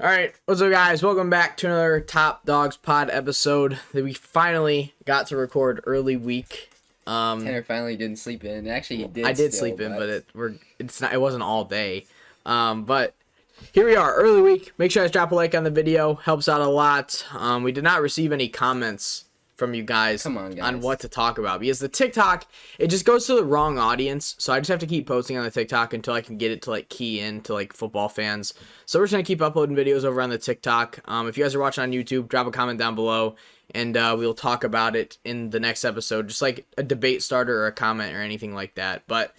All right, what's up, guys? Welcome back to another Top Dogs Pod episode that we finally got to record early week. Tanner finally didn't sleep in. Actually, he did. I did sleep in, but it wasn't all day. But here we are, early week. Make sure you guys drop a like on the video. Helps out a lot. We did not receive any comments from you guys, on what to talk about, because the TikTok, it just goes to the wrong audience. So I just have to keep posting on the TikTok until I can get it to like key in to like football fans. So we're just gonna keep uploading videos over on the TikTok. If you guys are watching on YouTube, drop a comment down below, and we'll talk about it in the next episode, just like a debate starter or a comment or anything like that. But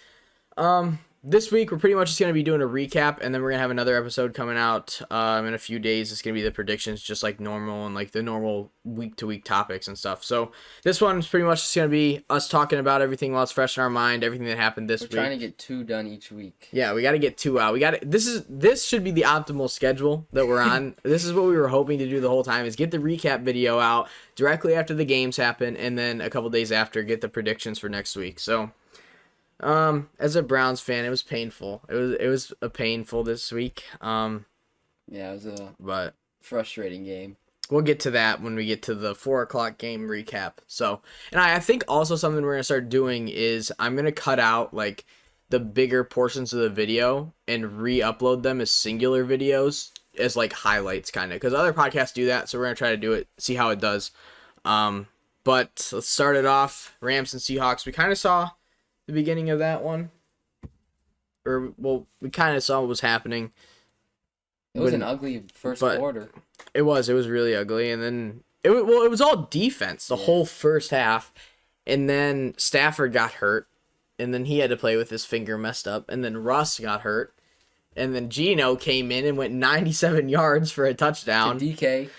this week, we're pretty much just going to be doing a recap, and then we're going to have another episode coming out in a few days. It's going to be the predictions, just like normal, and like the normal week-to-week topics and stuff. So this one's pretty much just going to be us talking about everything while it's fresh in our mind, everything that happened this week. We're trying to get 2 done each week. Yeah, we got to get 2 out. This should be the optimal schedule that we're on. This is what we were hoping to do the whole time, is get the recap video out directly after the games happen, and then a couple days after, get the predictions for next week. So as a Browns fan, it was painful. It was a painful this week. Yeah, it was a frustrating game. We'll get to that when we get to the 4:00 game recap. So, and I think also something we're gonna start doing is I'm gonna cut out like the bigger portions of the video and re-upload them as singular videos as like highlights, kind of, because other podcasts do that. So we're gonna try to do it, see how it does. But let's start it off. Rams and Seahawks. We kind of saw the beginning of that one, or we kind of saw what was happening. It was an ugly first quarter. It was really ugly, and then it was all defense the whole first half, and then Stafford got hurt, and then he had to play with his finger messed up, and then Russ got hurt, and then Geno came in and went 97 yards for a touchdown. To DK.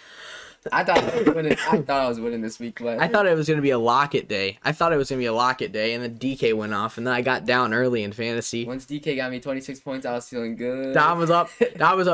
I thought I was winning this week, but I thought it was going to be a Lockett day. And then DK went off, and then I got down early in fantasy. Once DK got me 26 points, I was feeling good. Dom was up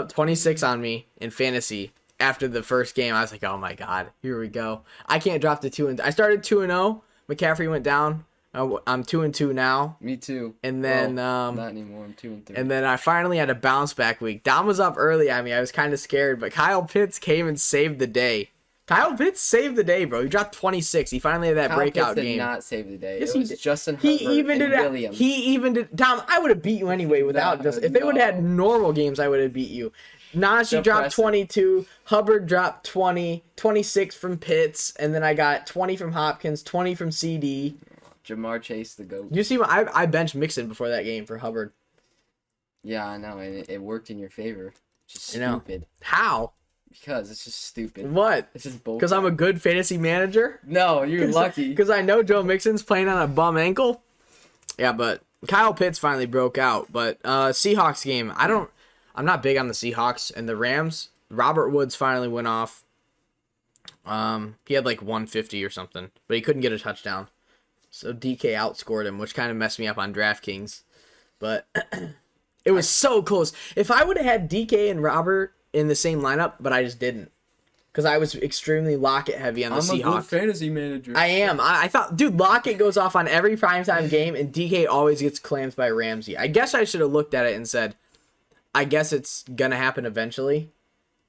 26 on me in fantasy after the first game. I was like, oh my god, here we go. I can't drop to 2-0. I started 2-0. McCaffrey went down. I'm 2-2 now. Me too. And then not anymore. I'm 2-3. And then I finally had a bounce back week. Dom was up early. I mean, I was kind of scared, but Kyle Pitts came and saved the day. Kyle Pitts saved the day, bro. He dropped 26. He finally had that breakout game. Kyle Pitts did not save the day. Yes, it was Justin Herbert and Williams. He even did. Dom, I would have beat you anyway without just. If they would have had normal games, I would have beat you. Najee dropped 22. Hubbard dropped 20. 26 from Pitts, and then I got 20 from Hopkins, 20 from CD. Jamar Chase, the GOAT. You see, I benched Mixon before that game for Hubbard. Yeah, I know, and it worked in your favor. Just stupid. How? Because it's just stupid. What? It's just bullshit. Because I'm a good fantasy manager? No, you're lucky. Because I know Joe Mixon's playing on a bum ankle? Yeah, but Kyle Pitts finally broke out. But Seahawks game, I'm not big on the Seahawks. And the Rams, Robert Woods finally went off. He had like 150 or something, but he couldn't get a touchdown. So DK outscored him, which kind of messed me up on DraftKings. But it was so close. If I would have had DK and Robert in the same lineup, but I just didn't. Because I was extremely Lockett heavy on the Seahawks. I'm a good fantasy manager. I am. I thought, dude, Lockett goes off on every primetime game, and DK always gets claimed by Ramsey. I guess I should have looked at it and said, I guess it's going to happen eventually,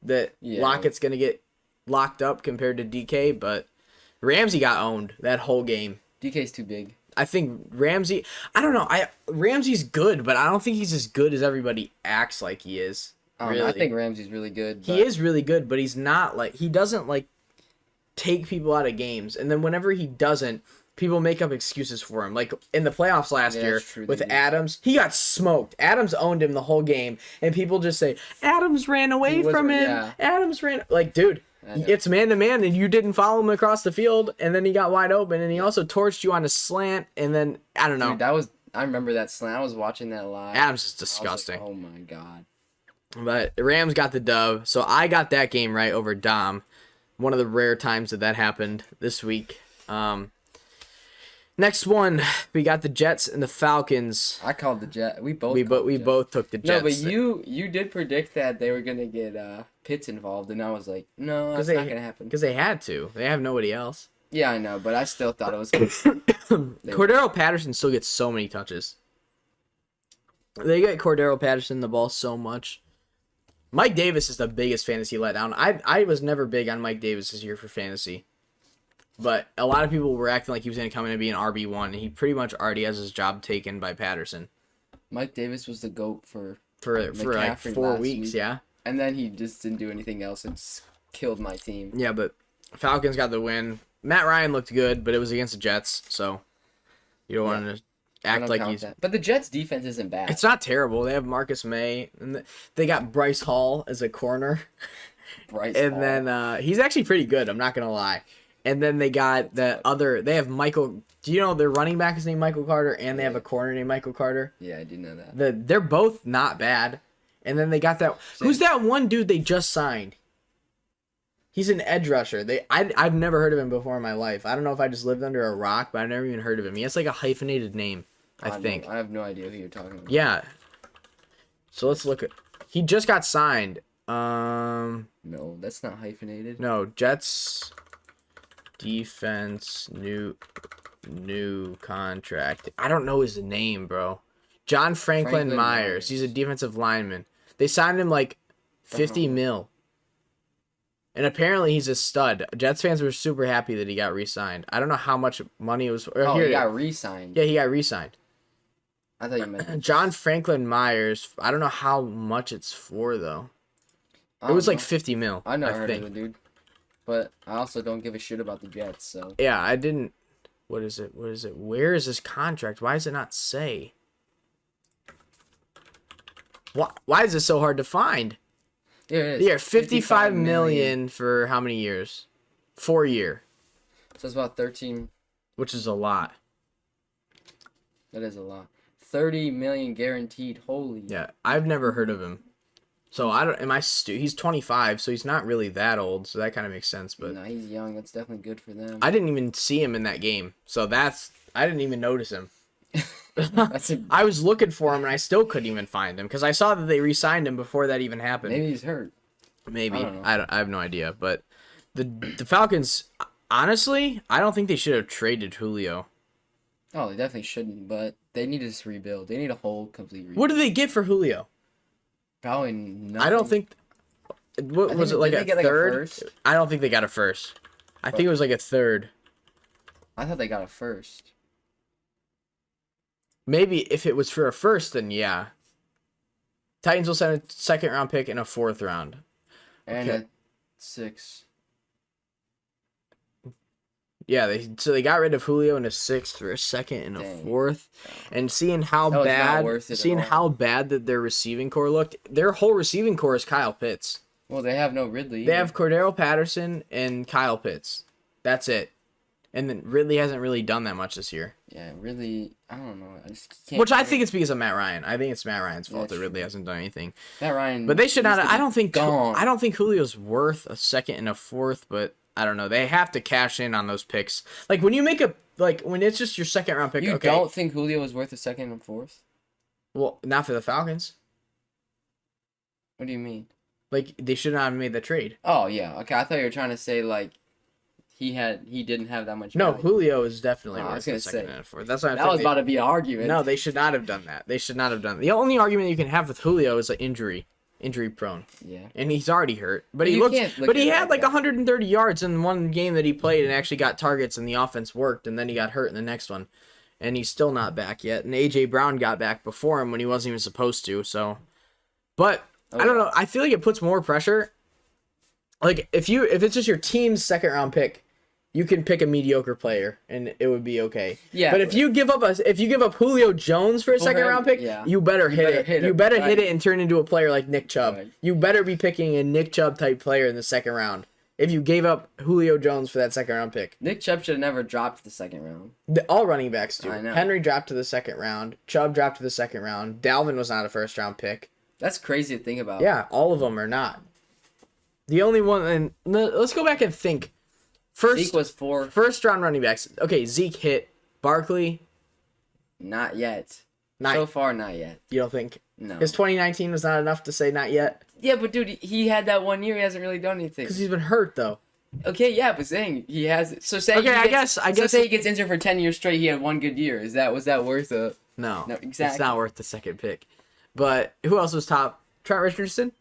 that Lockett's going to get locked up compared to DK, but Ramsey got owned that whole game. DK's too big. I think Ramsey, I don't know. Ramsey's good, but I don't think he's as good as everybody acts like he is. Really. I think Ramsey's really good. He is really good, but he's not like, he doesn't like take people out of games. And then whenever he doesn't, people make up excuses for him. Like in the playoffs last year with Adams, he got smoked. Adams owned him the whole game, and people just say, Adams ran away from him. Yeah. Adams ran, like, dude. It's man-to-man, and you didn't follow him across the field, and then he got wide open, and he also torched you on a slant, and then, I don't know. Dude, I remember that slant. I was watching that live. Adams is disgusting. Like, oh, my God. But the Rams got the dub, so I got that game right over Dom. One of the rare times that happened this week. Next one, we got the Jets and the Falcons. I called the Jets. We both took the Jets. No, but you did predict that they were gonna get Pitts involved, and I was like, no, that's not gonna happen. Because they had to. They have nobody else. Yeah, I know, but I still thought it was. Cordero Patterson still gets so many touches. They get Cordero Patterson the ball so much. Mike Davis is the biggest fantasy letdown. I was never big on Mike Davis this year for fantasy. But a lot of people were acting like he was going to come in and be an RB1, and he pretty much already has his job taken by Patterson. Mike Davis was the GOAT for like 4 weeks, yeah. And then he just didn't do anything else and killed my team. Yeah, but Falcons got the win. Matt Ryan looked good, but it was against the Jets, so you don't want to act like he's... That. But the Jets' defense isn't bad. It's not terrible. They have Marcus May, and they got Bryce Hall as a corner. Then he's actually pretty good, I'm not going to lie. And then they got they have Michael, do you know their running back is named Michael Carter, and they have a corner named Michael Carter? Yeah, I do know that. They're both not bad. And then they got who's that one dude they just signed? He's an edge rusher. I've never heard of him before in my life. I don't know if I just lived under a rock, but I've never even heard of him. He has like a hyphenated name, I think. I have no idea who you're talking about. Yeah. So let's look at, he just got signed. No, that's not hyphenated. No, Jets defense new contract. I don't know his name, bro. John Franklin Myers. He's a defensive lineman. They signed him like 50 mil. And apparently he's a stud. Jets fans were super happy that he got re-signed. I don't know how much money it was. He got re-signed. Yeah, he got re-signed. I thought you meant John Franklin Myers. I don't know how much it's for though. It was like 50 mil. I never heard of the dude. But I also don't give a shit about the Jets, so. Yeah, I didn't. What is it? Where is this contract? Why does it not say? Why is it so hard to find? Here it is. Yeah, 55 million for how many years? 4 year. So it's about 13. Which is a lot. That is a lot. 30 million guaranteed. Holy. Yeah, I've never heard of him. So I don't. He's 25, so he's not really that old. So that kind of makes sense. But no, he's young. That's definitely good for them. I didn't even see him in that game, so I didn't even notice him. I was looking for him and I still couldn't even find him because I saw that they re-signed him before that even happened. Maybe he's hurt. Maybe I have no idea. But the Falcons, honestly, I don't think they should have traded Julio. Oh, they definitely shouldn't. But they need to rebuild. They need a whole complete rebuild. What did they get for Julio? Probably nothing. I don't think. What was it, like a third? I don't think they got a first. I think it was like a third. I thought they got a first. Maybe if it was for a first, then yeah. Titans will send a second round pick and a fourth round. And a 6. Yeah, they got rid of Julio in a 6th for a second and a 4th. And seeing how bad that their receiving core looked, their whole receiving core is Kyle Pitts. Well, they have no Ridley. They have Cordero Patterson and Kyle Pitts. That's it. And then Ridley hasn't really done that much this year. Yeah, Ridley, I don't know. I just can't. Which I think it's because of Matt Ryan. I think it's Matt Ryan's fault that Ridley hasn't done anything. Matt Ryan. But they should not. I don't think Julio's worth a 2nd and a 4th. But I don't know. They have to cash in on those picks. Like when you make when it's just your 2nd round pick. You don't think Julio is worth a 2nd and 4th? Well, not for the Falcons. What do you mean? Like they should not have made the trade. Oh yeah. Okay, I thought you were trying to say like. He didn't have that much value. No, Julio is definitely worth a 2nd and a 4th. That's why that was about to be an argument. No, they should not have done that. The only argument you can have with Julio is like injury prone. Yeah. And he's already hurt. But he had like 130 yards in one game that he played and actually got targets and the offense worked and then he got hurt in the next one. And he's still not back yet. And AJ Brown got back before him when he wasn't even supposed to. So I don't know. I feel like it puts more pressure. Like if it's just your team's 2nd round pick, you can pick a mediocre player and it would be okay. Yeah. But if you give up Julio Jones for a 2nd round pick, you better hit it. You better hit it and turn into a player like Nick Chubb. Right. You better be picking a Nick Chubb type player in the 2nd round. If you gave up Julio Jones for that 2nd round pick. Nick Chubb should have never dropped the 2nd round. All running backs do. I know. Henry dropped to the 2nd round. Chubb dropped to the 2nd round. Dalvin was not a 1st round pick. That's crazy to think about. Yeah, all of them are not. The only one, and let's go back and think. Zeke was 4. 1st round running backs. Okay, Zeke hit. Barkley? Not yet. So far, not yet. You don't think? No. His 2019 was not enough to say not yet? Yeah, but dude, he had that 1 year. He hasn't really done anything. Because he's been hurt, though. Okay, yeah, but saying he has. So say I guess. So say he gets injured for 10 years straight. He had 1 good year. Was that worth a? No, exactly. It's not worth the 2nd pick. But who else was top Trent Richardson.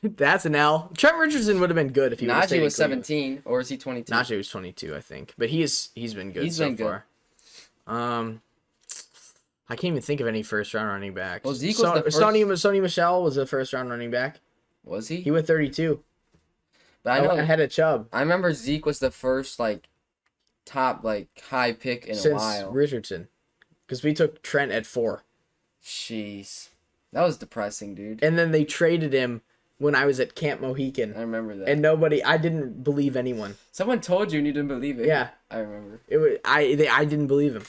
That's an L. Trent Richardson would have been good if he Najee was Cleveland. 17, or is he 22? Najee was 22, I think, but he's been good so far. I can't even think of any first round running backs. Well, Zeke was the first. Sony Michel was the first round running back. Was he? He went 32. But I know ahead of Chubb. I remember Zeke was the first top high pick in a while. Since Richardson, because we took Trent at 4. Jeez, that was depressing, dude. And then they traded him when I was at Camp Mohican. I remember that. And I didn't believe anyone. Someone told you and you didn't believe it. Yeah, I remember. I didn't believe him,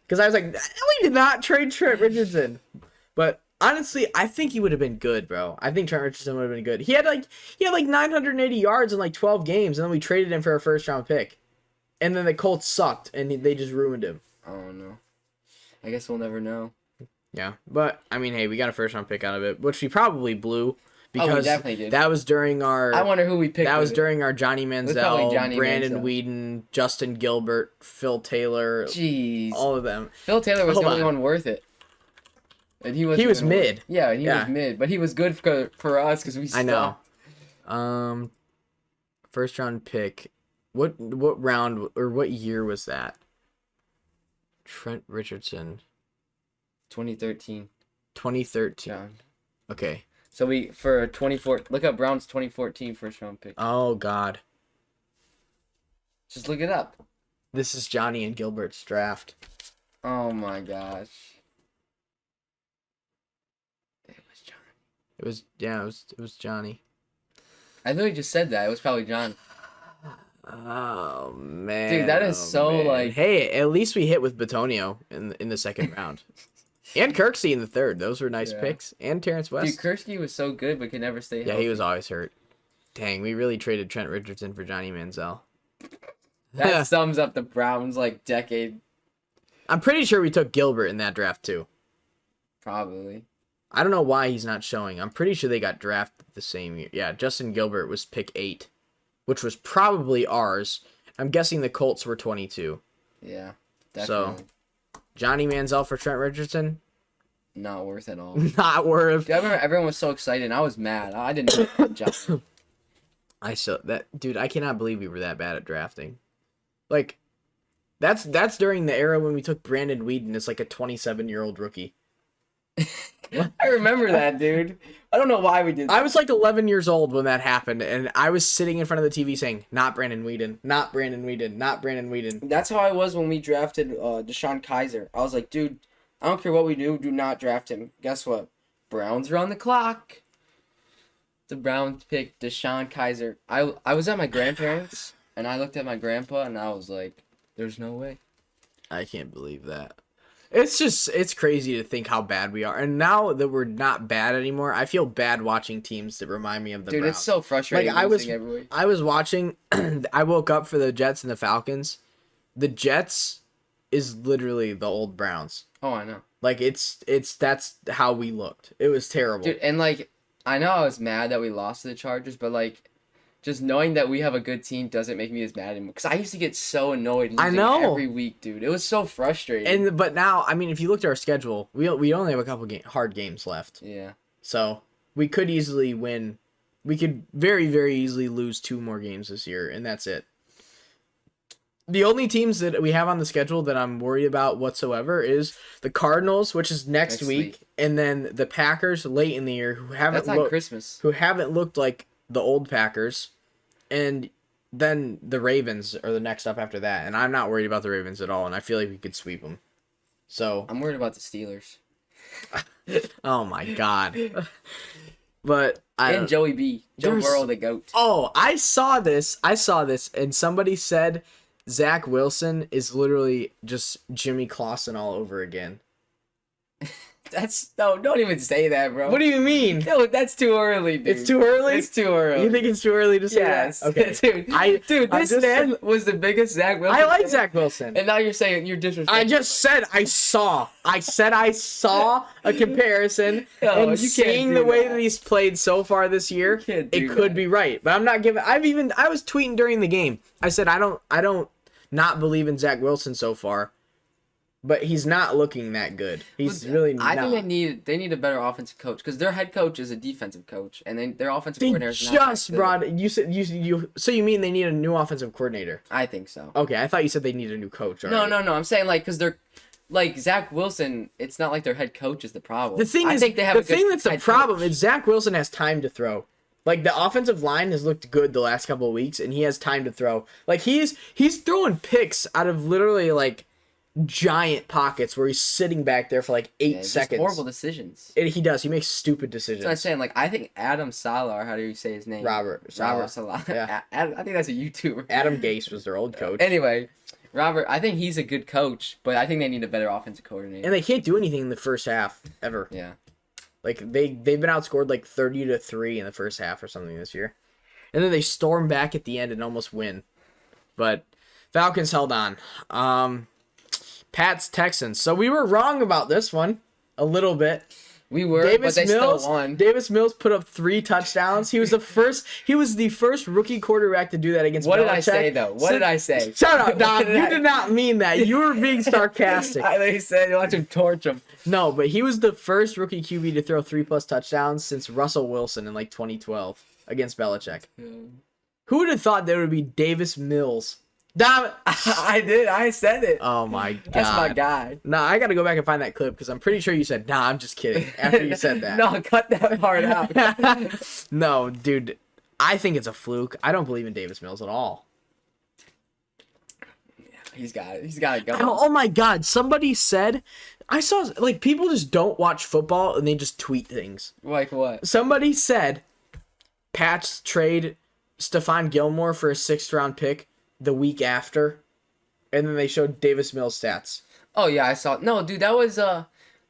because I was like, we did not trade Trent Richardson. But honestly, I think he would have been good, bro. I think Trent Richardson would have been good. He had 980 yards in 12 games, and then we traded him for a first round pick. And then the Colts sucked, and they just ruined him. I don't know. I guess we'll never know. Yeah, but I mean, hey, we got a first round pick out of it, which we probably blew. Because we definitely did. That was during our... I wonder who we picked. That was during our Johnny Manziel, Brandon Manziel. Weeden, Justin Gilbert, Phil Taylor. Jeez. All of them. Phil Taylor was the only one worth it. And he was mid. Yeah, he was mid. But he was good for us because we sucked. I know. First round pick. What round or what year was that? Trent Richardson. 2013. 2013. Yeah. Okay. So for 24, look up Brown's 2014 first round pick. Oh God. Just look it up. This is Johnny and Gilbert's draft. Oh my gosh. It was Johnny. I literally just said that. It was probably John. Oh man. Dude, that is Hey, at least we hit with Batonio in the second round. And Kirksey in the third. Those were nice picks. And Terrence West. Dude, Kirksey was so good but could never stay healthy. Yeah, he was always hurt. Dang, we really traded Trent Richardson for Johnny Manziel. That sums up the Browns decade. I'm pretty sure we took Gilbert in that draft too. Probably. I don't know why he's not showing. I'm pretty sure they got drafted the same year. Yeah, Justin Gilbert was pick 8, which was probably ours. I'm guessing the Colts were 22. Yeah, definitely. So, Johnny Manziel for Trent Richardson? Not worth at all. Not worth. Dude, I remember everyone was so excited, and I was mad. I didn't know Johnny. Dude, I cannot believe we were that bad at drafting. That's during the era when we took Brandon Weeden as a 27-year-old rookie. I remember that, dude. I don't know why we did that. I was 11 years old when that happened, and I was sitting in front of the TV saying, not Brandon Weeden, not Brandon Weeden, not Brandon Weeden. That's how I was when we drafted Deshaun Kaiser. I was like, dude, I don't care what we do not draft him. Guess what? Browns are on the clock. The Browns picked Deshaun Kaiser. I was at my grandparents, and I looked at my grandpa, and I was like, there's no way. I can't believe that. It's crazy to think how bad we are. And now that we're not bad anymore, I feel bad watching teams that remind me of the Browns. Dude, it's so frustrating. I was watching, I woke up for the Jets and the Falcons. The Jets is literally the old Browns. Oh, I know. That's how we looked. It was terrible. Dude, and I know I was mad that we lost to the Chargers, but just knowing that we have a good team doesn't make me as mad anymore. Because I used to get so annoyed losing every week, dude. It was so frustrating. But now, I mean, if you looked at our schedule, we only have a couple hard games left. Yeah. So we could easily win. We could very, very easily lose 2 more games this year, and that's it. The only teams that we have on the schedule that I'm worried about whatsoever is the Cardinals, which is next week, and then the Packers late in the year who haven't looked like the old Packers. And then the Ravens are the next up after that. And I'm not worried about the Ravens at all. And I feel like we could sweep them. So I'm worried about the Steelers. Oh, my God. But and Joey B. Joe Burrow, the GOAT. Oh, I saw this. And somebody said Zach Wilson is literally just Jimmy Clausen all over again. Don't even say that, bro. What do you mean? No, that's too early, dude. It's too early? It's too early. You think it's too early to say that? Okay. Dude, this man was the biggest Zach Wilson. I like Zach Wilson. And now you're saying you're disrespectful. I just said I saw. I saw a comparison. And seeing the way that he's played so far this year, it could be right. But I'm not giving... I was tweeting during the game. I said I don't not believe in Zach Wilson so far. but he's not looking that good. He's really not. I think they need a better offensive coach because their head coach is a defensive coach, and then their offensive They coordinator is not just that good. brought you said you so you mean they need a new offensive coordinator? I think so. Okay, I thought you said they need a new coach. Already. No. I'm saying like because they're like Zach Wilson. It's not like their head coach is the problem. The thing is, the thing that's the problem is Zach Wilson has time to throw. Like the offensive line has looked good the last couple of weeks, and he has time to throw. Like he's throwing picks out of literally like giant pockets where he's sitting back there for like 8 seconds. Horrible decisions. He does. He makes stupid decisions. So I'm saying like I think Adam Salah, or how do you say his name? Robert Salah. Yeah. I think that's a YouTuber. Adam Gase was their old coach. Anyway, Robert, I think he's a good coach, but I think they need a better offensive coordinator. And they can't do anything in the first half ever. Yeah. Like they've been outscored like 30-3 in the first half or something this year. And then they storm back at the end and almost win. But Falcons held on. Pats Texans. So we were wrong about this one a little bit. We were, but they still won. Davis Mills put up 3 touchdowns. He was the first rookie quarterback to do that against What Belichick. did I say, though? What did I say? Shut up, Don. You did not mean that. You were being sarcastic. I literally said you watch him torch him. No, but he was the first rookie QB to throw 3+ touchdowns since Russell Wilson in like 2012 against Belichick. Who would have thought there would be Davis Mills? Damn it. I did. I said it. Oh my god. That's my guy. No, I got to go back and find that clip because I'm pretty sure you said, "Nah, I'm just kidding." After you said that. No, cut that part out. No, dude. I think it's a fluke. I don't believe in Davis Mills at all. He's got it. He's got it going. Oh my god. Somebody said, I saw, like, people just don't watch football and they just tweet things. Like what? Somebody said, Pats trade Stephon Gilmore for a 6th-round pick the week after, and then they showed Davis Mills stats. Oh yeah, I saw. No, dude, that was it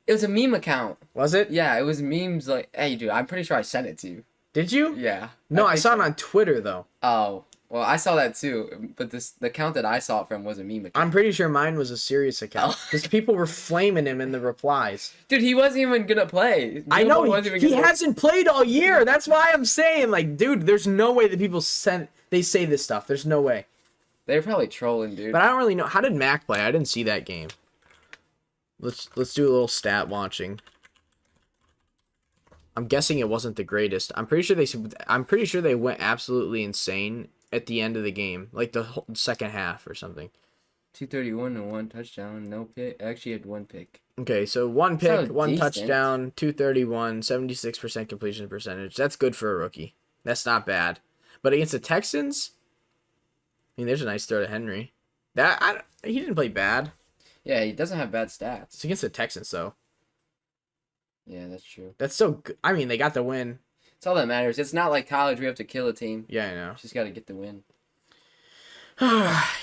was a meme account. Was it? Yeah, it was memes like, hey, dude, I'm pretty sure I sent it to you. Did you? Yeah. No, I saw it on Twitter though. Oh, well, I saw that too, but the account that I saw it from was a meme account. I'm pretty sure mine was a serious account because people were flaming him in the replies. Dude, he wasn't even gonna play. I know he hasn't played all year. That's why I'm saying, like, dude, there's no way that people they say this stuff. There's no way. They're probably trolling, dude. But I don't really know. How did Mac play? I didn't see that game. Let's do a little stat watching. I'm guessing it wasn't the greatest. I'm pretty sure they went absolutely insane at the end of the game, like the whole second half or something. 231 and 1 touchdown, no pick. Actually, had 1 pick. Okay, so 1 pick, 1 decent. touchdown, 231, 76% completion percentage. That's good for a rookie. That's not bad. But against the Texans, I mean, there's a nice throw to Henry. He didn't play bad. Yeah, he doesn't have bad stats. It's against the Texans, though. Yeah, that's true. That's so good. I mean, they got the win. It's all that matters. It's not like college. We have to kill a team. Yeah, I know. Just got to get the win.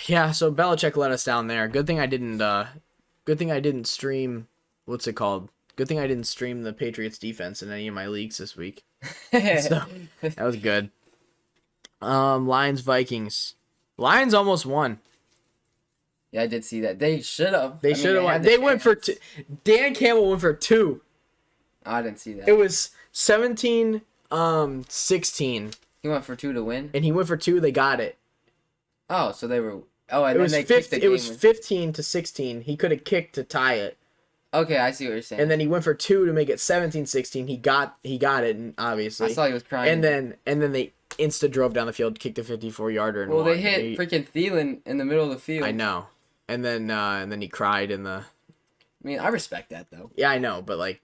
Yeah, so Belichick let us down there. Good thing I didn't stream. What's it called? Good thing I didn't stream the Patriots defense in any of my leagues this week. So, that was good. Lions Vikings. Lions almost won. Yeah, I did see that. They should have. They should have won. They went for 2. Dan Campbell went for 2. I didn't see that. It was 17-16. He went for 2 to win. And he went for 2. They got it. Oh, so they were. Oh, and it then was they kicked the game. It was 15-16. He could have kicked to tie it. Okay, I see what you're saying. And then he went for 2 to make it 17-16. He got it, obviously. I saw he was crying. And then they insta drove down the field, kicked a 54-yarder, and well, won. they hit freaking Thielen in the middle of the field. I know. And then he cried in the. I mean, I respect that though. Yeah, I know, but like.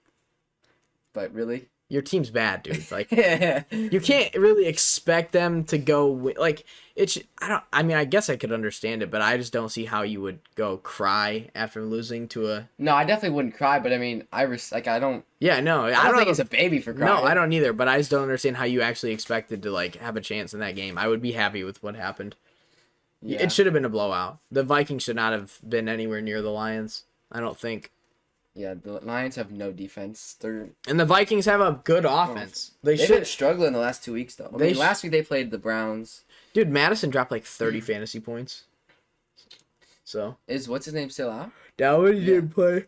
But really. Your team's bad, dude. Like, you can't really expect them to go like it's. I mean, I guess I could understand it, but I just don't see how you would go cry after losing to a. No, I definitely wouldn't cry, but I mean, I don't. Yeah, no, I don't think it's a baby for crying. No, I don't either. But I just don't understand how you actually expected to like have a chance in that game. I would be happy with what happened. Yeah. It should have been a blowout. The Vikings should not have been anywhere near the Lions. I don't think. Yeah, the Lions have no defense. And the Vikings have a good offense. They've been struggling the last 2 weeks, though. I mean, last week they played the Browns. Dude, Madison dropped like 30 fantasy points. So. What's his name still out? Dawgs didn't play.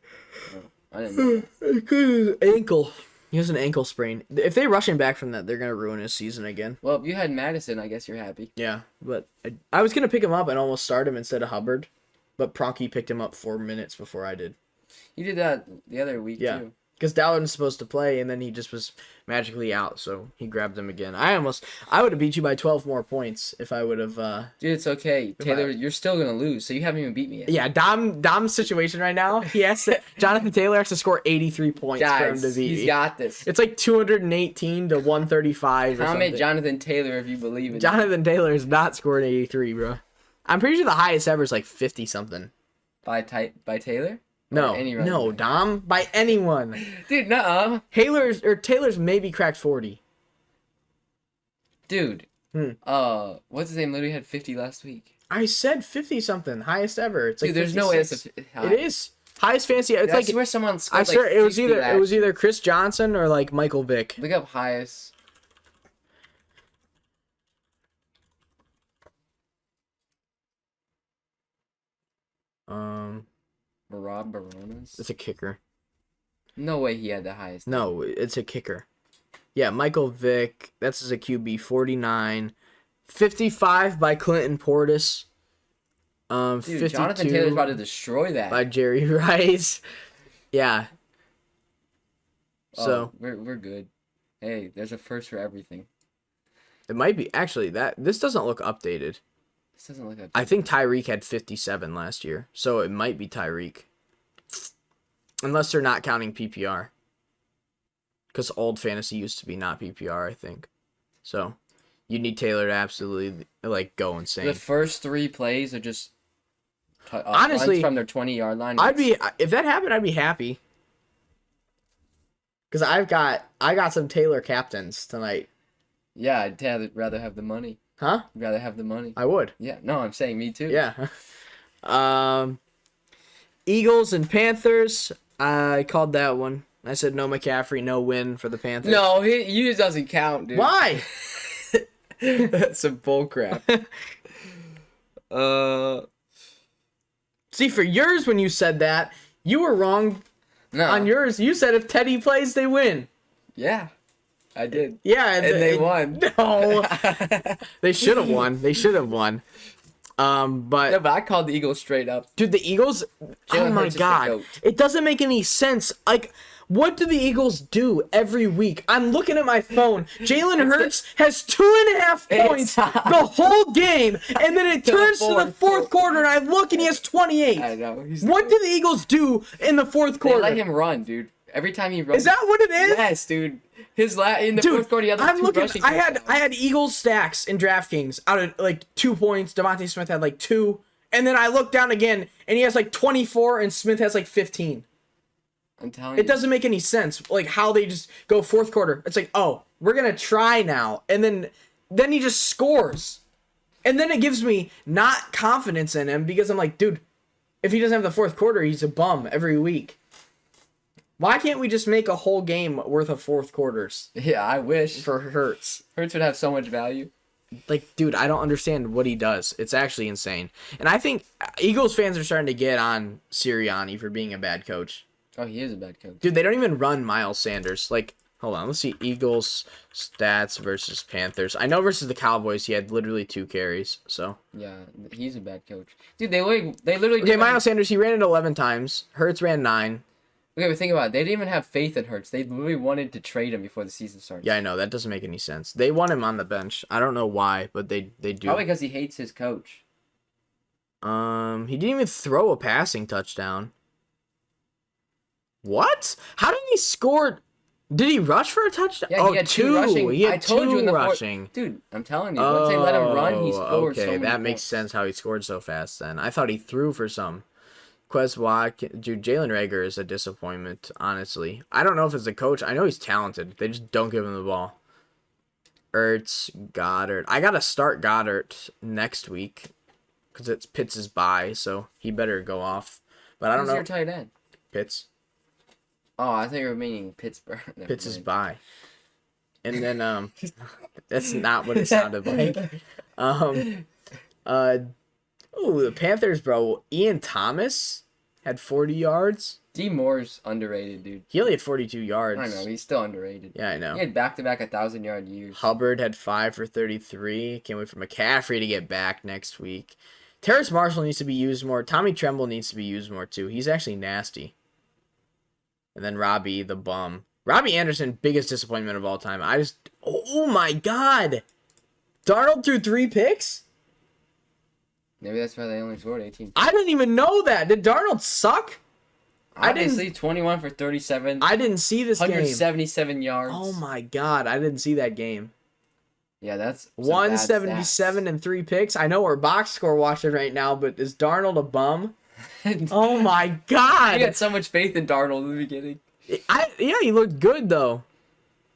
Oh, I didn't know that. Because his ankle. He has an ankle sprain. If they rush him back from that, they're going to ruin his season again. Well, if you had Madison, I guess you're happy. Yeah, but I was going to pick him up and almost start him instead of Hubbard. but Pronky picked him up 4 minutes before I did. You did that the other week too. Because Dallin was supposed to play, and then he just was magically out, so he grabbed him again. I would have beat you by 12 more points if I would have. Dude, it's okay, Taylor. You're still gonna lose, so you haven't even beat me yet. Yeah, Dom's situation right now. Jonathan Taylor has to score 83 points for him to beat. He's got this. It's like 218 to 135. Comment Jonathan Taylor if you believe it. Jonathan Taylor has not scored 83, bro. I'm pretty sure the highest ever is like 50 something. By Taylor. No, Dom, by anyone. Dude, nuh-uh. Taylor's maybe cracked 40. Dude. What's his name? Literally had 50 last week. I said 50 something, highest ever. It's like dude, there's no way it's high. It is highest fantasy. It's like I swear someone scored I swear like it was either Chris Johnson or like Michael Vick. Look up highest. Rob Baronas? It's a kicker. No way he had the highest. No, it's a kicker. Yeah, Michael Vick. That's as a QB, 49. 55 by Clinton Portis. Dude, 52 Jonathan Taylor's about to destroy that. by Jerry Rice. Yeah. So we're good. Hey, there's a first for everything. it might be actually this doesn't look updated. This doesn't look. I think Tyreek had 57 last year, so it might be Tyreek. Unless they're not counting PPR. Because old fantasy used to be not PPR, I think. So, you need Taylor to absolutely, like, go insane. The first 3 plays are just honestly from their 20-yard line. If that happened, I'd be happy. Because I got some Taylor captains tonight. Yeah, I'd rather have the money. Huh? I'd rather have the money. I would. Yeah, no, I'm saying me too. Yeah. Eagles and Panthers. I called that one. I said no McCaffrey, no win for the Panthers. No, he doesn't count, dude. Why? That's some bullcrap. See, for yours, when you said that, you were wrong. No. On yours, you said if Teddy plays, they win. Yeah, I did. Yeah, and they won. No, they should have won. They should have won. But no, but I called the Eagles straight up. Dude, the Eagles. Oh my God, it doesn't make any sense. Like, what do the Eagles do every week? I'm looking at my phone. Jalen Hurts has 2.5 points the whole game, and then it turns to the fourth quarter, and I look, and he has 28. I know. What do the Eagles do in the fourth quarter? They let him run, dude. Every time he runs. Is that what it is? Yes, dude. In the fourth quarter, he had like 2 rushing touchdowns. I had Eagles stacks in DraftKings out of like 2 points. Devontae Smith had like 2, and then I look down again, and he has like 24, and Smith has like 15. I'm telling you. It doesn't make any sense, like how they just go fourth quarter. It's like, oh, we're gonna try now, and then he just scores, and then it gives me not confidence in him because I'm like, dude, if he doesn't have the fourth quarter, he's a bum every week. Why can't we just make a whole game worth of fourth quarters? Yeah, I wish. For Hurts. Hurts would have so much value. Like, dude, I don't understand what he does. It's actually insane. And I think Eagles fans are starting to get on Sirianni for being a bad coach. Oh, he is a bad coach. Dude, they don't even run Miles Sanders. Like, hold on. Let's see Eagles stats versus Panthers. I know versus the Cowboys, he had literally 2 carries. So yeah, he's a bad coach. Dude, they literally. Okay, Miles Sanders, he ran it 11 times. Hurts ran 9. Okay, but think about it. They didn't even have faith in Hurts. They literally wanted to trade him before the season starts. Yeah, I know. That doesn't make any sense. They want him on the bench. I don't know why, but they do. Probably because he hates his coach. He didn't even throw a passing touchdown. What? How did he score? Did he rush for a touchdown? Yeah, he had 2 rushing. He had I told 2 you in the rushing. Dude, I'm telling you. Once they let him run, he scored so okay, many that makes points. sense how he scored so fast then. I thought he threw for some. Quez Watkins, dude, Jalen Reagor is a disappointment, honestly. I don't know if it's the coach. I know he's talented. They just don't give him the ball. Ertz, Goddard. I got to start Goddard next week because it's Pitts' bye, so he better go off. But I don't know. Who's your tight end? Pitts. Oh, I thought you were meaning Pittsburgh. Pitts' bye. And then, that's not what it sounded like. The Panthers, bro. Ian Thomas had 40 yards. D. Moore's underrated, dude. He only had 42 yards. I know, he's still underrated. Yeah, I know. He had back-to-back 1,000-yard years. Hubbard had 5 for 33. Can't wait for McCaffrey to get back next week. Terrace Marshall needs to be used more. Tommy Tremble needs to be used more, too. He's actually nasty. And then Robbie, the bum. Robbie Anderson, biggest disappointment of all time. Oh, my God. Darnold threw 3 picks? Maybe that's why they only scored 18. I didn't even know that. Did Darnold suck? Obviously, 21 for 37. I didn't see this game. 177 yards. Oh, my God. I didn't see that game. Yeah, that's 177 and 3 picks. I know we're box score watching right now, but is Darnold a bum? Oh my God! You had so much faith in Darnold in the beginning. Yeah, he looked good though.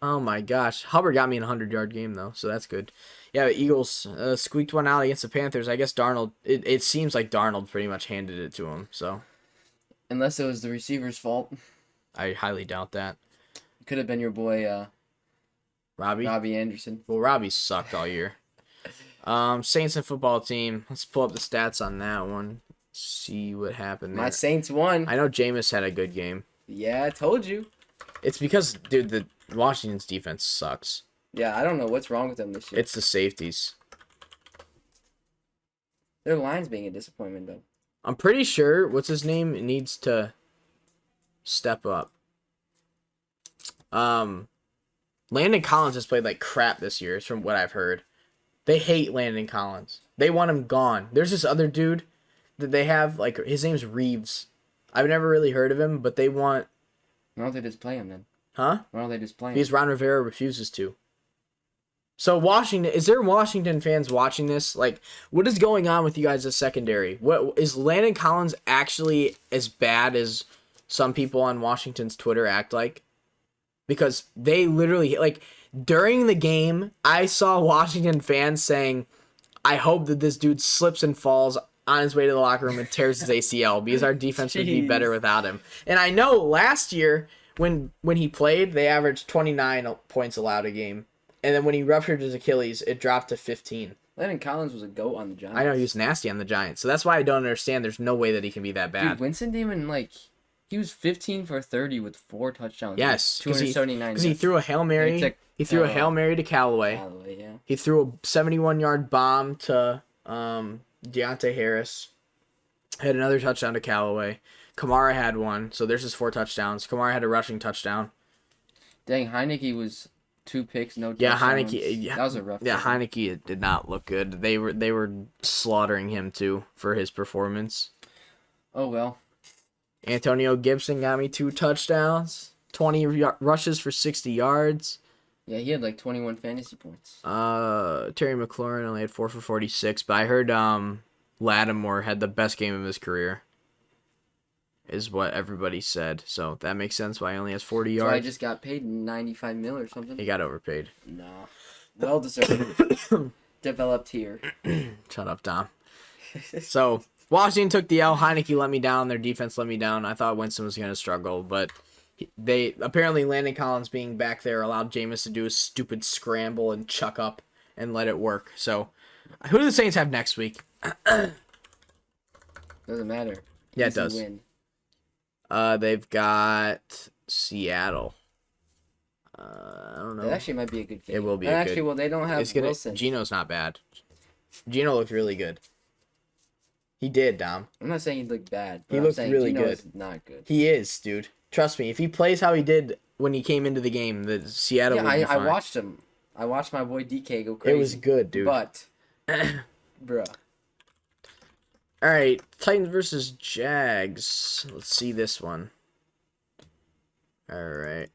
Oh my gosh, Hubbard got me in a 100-yard game though, so that's good. Yeah, the Eagles squeaked one out against the Panthers. I guess Darnold. It seems like Darnold pretty much handed it to him. So, unless it was the receiver's fault, I highly doubt that. It could have been your boy. Robbie Anderson. Well, Robbie sucked all year. Saints and football team. Let's pull up the stats on that one. See what happened there. My Saints won. I know Jameis had a good game. Yeah, I told you. It's because, dude, the Washington's defense sucks. Yeah, I don't know what's wrong with them this year. It's the safeties. Their line's being a disappointment, though. I'm pretty sure, what's his name, needs to step up. Landon Collins has played like crap this year, from what I've heard. They hate Landon Collins. They want him gone. There's this other dude that they have, like, his name's Reeves. I've never really heard of him, but they want... Why don't they just play him then? Huh? Why don't they just play him? Because Ron Rivera refuses to. So Washington, is there Washington fans watching this? Like, what is going on with you guys as secondary? What is Landon Collins actually as bad as some people on Washington's Twitter act like? Because they literally, like, during the game, I saw Washington fans saying, I hope that this dude slips and falls on his way to the locker room and tears his ACL because our defense would be better without him. And I know last year when he played, they averaged 29 points allowed a game. And then when he ruptured his Achilles, it dropped to 15. Landon Collins was a goat on the Giants. I know, he was nasty on the Giants. So that's why I don't understand. There's no way that he can be that bad. Dude, Winston didn't even, like... He was 15 for 30 with 4 touchdowns. Yes, 279. Because he threw a Hail Mary. He threw a Hail Mary to Callaway. Yeah. He threw a 71-yard bomb to Deontay Harris. Had another touchdown to Callaway. Kamara had one, so there's his 4 touchdowns. Kamara had a rushing touchdown. Dang, Heineke was 2 picks, no touchdowns. Yeah, Heineke. Yeah, that was a rough. Yeah, Heineke did not look good. They were slaughtering him too for his performance. Oh well. Antonio Gibson got me 2 touchdowns, 20 rushes for 60 yards. Yeah, he had like 21 fantasy points. Terry McLaurin only had 4 for 46, but I heard Lattimore had the best game of his career, is what everybody said. So that makes sense why he only has 40 yards. So I just got paid 95 mil or something. He got overpaid. Nah, well deserved. Developed here. Shut up, Dom. So Washington took the L. Heineke let me down. Their defense let me down. I thought Winston was going to struggle, but they apparently Landon Collins being back there allowed Jameis to do a stupid scramble and chuck up and let it work. So who do the Saints have next week? Doesn't matter. Yeah, it does. Win. They've got Seattle. I don't know. That actually might be a good game. It will be. Well, they don't have Wilson. Gino's not bad. Gino looked really good. He did, Dom. I'm not saying he looked bad. But He looked really good. Is not good. He is, dude. Trust me. If he plays how he did when he came into the game, the Seattle will be fine. I watched him. I watched my boy DK go crazy. It was good, dude. But, bruh. All right, Titans versus Jags. Let's see this one. All right.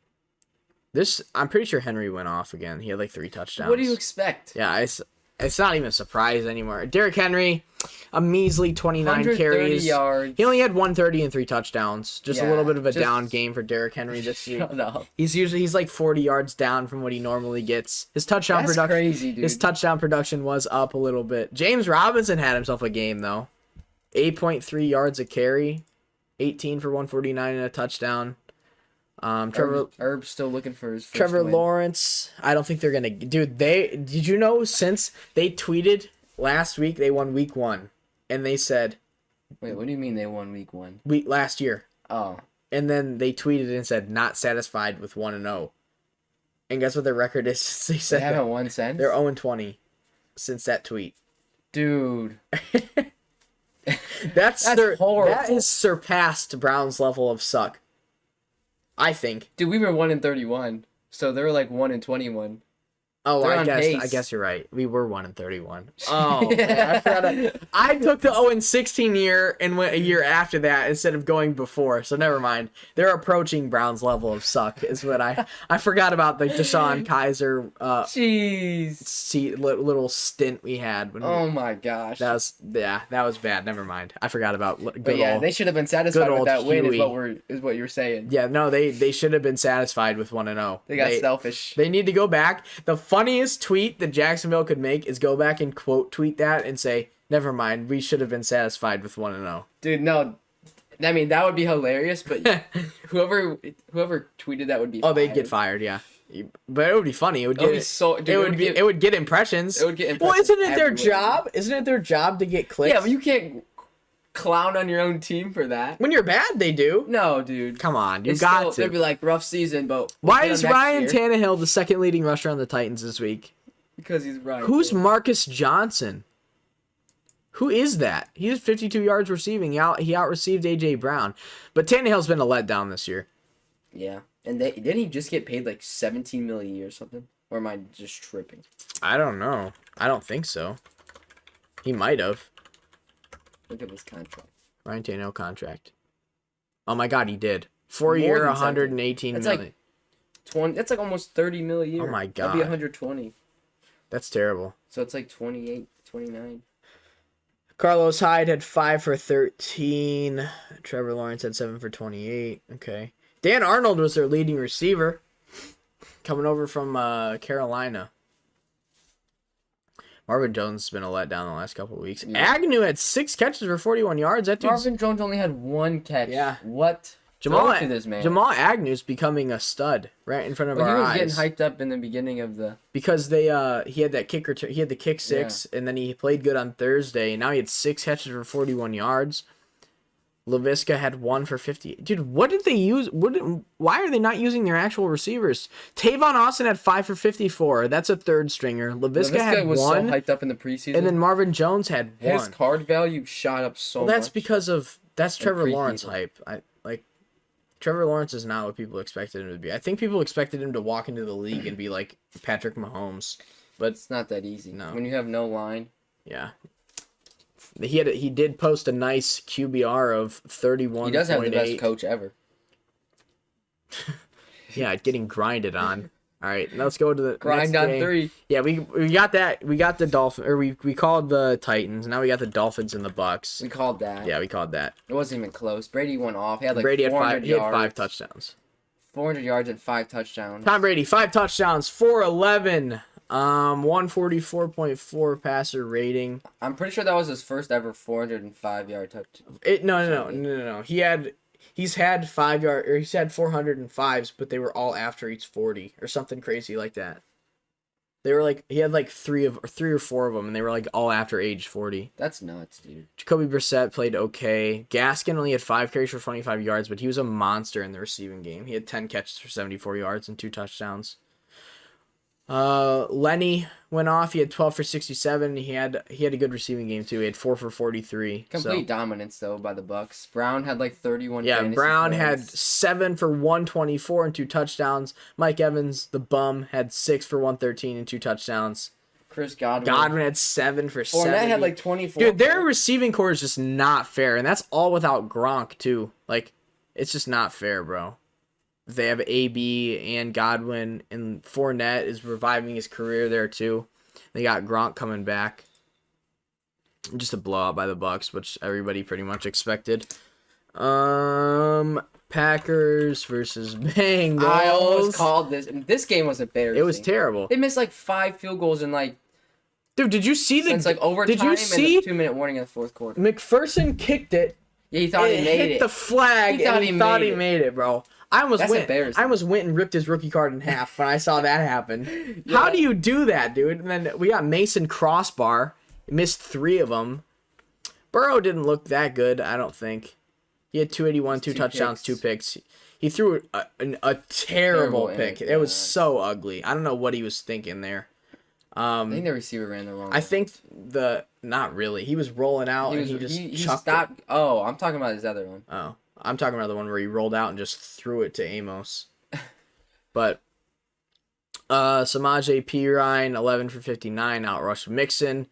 I'm pretty sure Henry went off again. He had like 3 touchdowns. What do you expect? Yeah, it's not even a surprise anymore. Derrick Henry, a measly 29 carries. Yards. He only had 130 and 3 touchdowns. Just a little bit of a down game for Derrick Henry this year. Shut up. He's like 40 yards down from what he normally gets. His touchdown production. Crazy, dude. His touchdown production was up a little bit. James Robinson had himself a game though. 8.3 yards a carry, 18 for 149 and a touchdown. Herb's still looking for his first win. Lawrence, I don't think they're gonna. Dude, did you know since they tweeted last week they won week 1, and they said, wait, what do you mean they won week 1? Last year. Oh. And then they tweeted and said not satisfied with 1-0. And guess what their record is? They haven't won since. They're 0-20 since that tweet. Dude. That's horrible. That has surpassed Brown's level of suck. I think. Dude, we were 1-31, so they were like 1-21. Oh, They're I on guess pace. you're right. We were 1-31. Oh, man, I took the 0-16 year and went a year after that instead of going before. So never mind. They're approaching Brown's level of suck. Is what I forgot about the Deshaun Kaiser Jeez. little stint we had. Oh my gosh. That was bad. Never mind. I forgot about But yeah, they should have been satisfied with that win. Huey. Is what you're saying. Yeah, no, they should have been satisfied with 1-0. They got selfish. They need to go back. The funniest tweet that Jacksonville could make is go back and quote tweet that and say, "Never mind, we should have been satisfied with 1-0." Dude, no. I mean, that would be hilarious, but whoever tweeted that would be Oh, they'd get fired, yeah. But it would be funny. It would get impressions. It would get impressions. Well, isn't it their everywhere. job? Isn't it their job to get clicks? Yeah, but you can't clown on your own team for that. When you're bad, they do. No, dude. Come on, you It's got still, to. They'd be like, rough season, but Why is Ryan year. Tannehill the second leading rusher on the Titans this week? Because he's Ryan. Who's Tannehill. Marcus Johnson? Who is that? He has 52 yards receiving. He out-received A.J. Brown. But Tannehill's been a letdown this year. Yeah. And didn't he just get paid like $17 million a year or something? Or am I just tripping? I don't know. I don't think so. He might have. Look at his contract. Ryan Tannehill contract. Oh my God, he did. 4-year, than 118 That's million. like 20. That's like almost $30 million a year. Oh my That'd God. be 120. That's terrible. So it's like 28, 29. Carlos Hyde had 5 for 13. Trevor Lawrence had 7 for 28. Okay. Dan Arnold was their leading receiver. Coming over from Carolina. Marvin Jones has been a letdown the last couple of weeks. Yeah. Agnew had 6 catches for 41 yards. That dude's... Marvin Jones only had 1 catch. Yeah. What? Jamal, To this man. Jamal Agnew's becoming a stud right in front of Well, our he was eyes. getting hyped up in the beginning of the... Because he had that kick return. He had the kick 6, and then he played good on Thursday. Now he had 6 catches for 41 yards. LaVisca had 1 for 50. Dude, what did they use? Why are they not using their actual receivers? Tavon Austin had 5 for 54. That's a third stringer. LaVisca had was 1, so hyped up in the preseason. and then Marvin Jones had 1. his card value shot up so much. That's because of Trevor Lawrence preseason. hype. Trevor Lawrence is not what people expected him to be. I think people expected him to walk into the league and be like Patrick Mahomes, but It's not that easy. No. When you have no line. yeah. He did post a nice QBR of 31.8. He does have the best coach ever. Yeah, getting grinded on. All right, let's go to the Grind next on game. 3. Yeah, we got that. We got the Dolphins, or we called the Titans. Now we got the Dolphins and the Bucs. We called that. Yeah, we called that. It wasn't even close. Brady went off. He had like Brady had 400 5. He yards. had 5 touchdowns. 400 yards and 5 touchdowns. Tom Brady, 5 touchdowns, 411, 144.4 passer rating. I'm pretty sure that was his first ever 405-yard touchdown. No. He's had 5-yard, or he's had 405s, but they were all after each 40 or something crazy like that. They were like, he had like 3 or 4 of them, and they were like all after age 40. That's nuts, dude. Jacoby Brissett played okay. Gaskin only had 5 carries for 25 yards, but he was a monster in the receiving game. He had 10 catches for 74 yards and 2 touchdowns. Lenny went off. He had 12 for 67. He had a good receiving game too. He had 4 for 43. Complete dominance though by the Bucs. Brown had like 31. Yeah, fantasy Brown points. had 7 for 124 and 2 touchdowns. Mike Evans, the bum, had 6 for 113 and 2 touchdowns. Chris Godwin. Godwin had 7 for 70. Fournette had like 24. Dude, their receiving core is just not fair, and that's all without Gronk too. Like, it's just not fair, bro. They have AB and Godwin, and Fournette is reviving his career there too. They got Gronk coming back. Just a blowout by the Bucs, which everybody pretty much expected. Packers versus Bengals. I almost called this. This game was embarrassing. It was terrible. They missed like 5 field goals in like Dude, did you see since like overtime Did you and see the 2-minute warning in the fourth quarter. McPherson kicked it? Yeah, he thought he It made hit it. the flag, He thought and he he thought made he it. made it, bro. I almost embarrassing. went and ripped his rookie card in half when I saw that happen. Yeah. How do you do that, dude? And then we got Mason Crossbar. Missed 3 of them. Burrow didn't look that good, I don't think. He had 281, 2 touchdowns, 2 picks. He threw a terrible pick. pick, It was yeah. so ugly. I don't know what he was thinking there. I think the receiver ran the wrong way. I think not really. He was rolling out and he just chucked stopped. it. Oh, I'm talking about his other one. Oh, I'm talking about the one where he rolled out and just threw it to Amos. But Samaje Perine, 11 for 59, outrushed Mixon.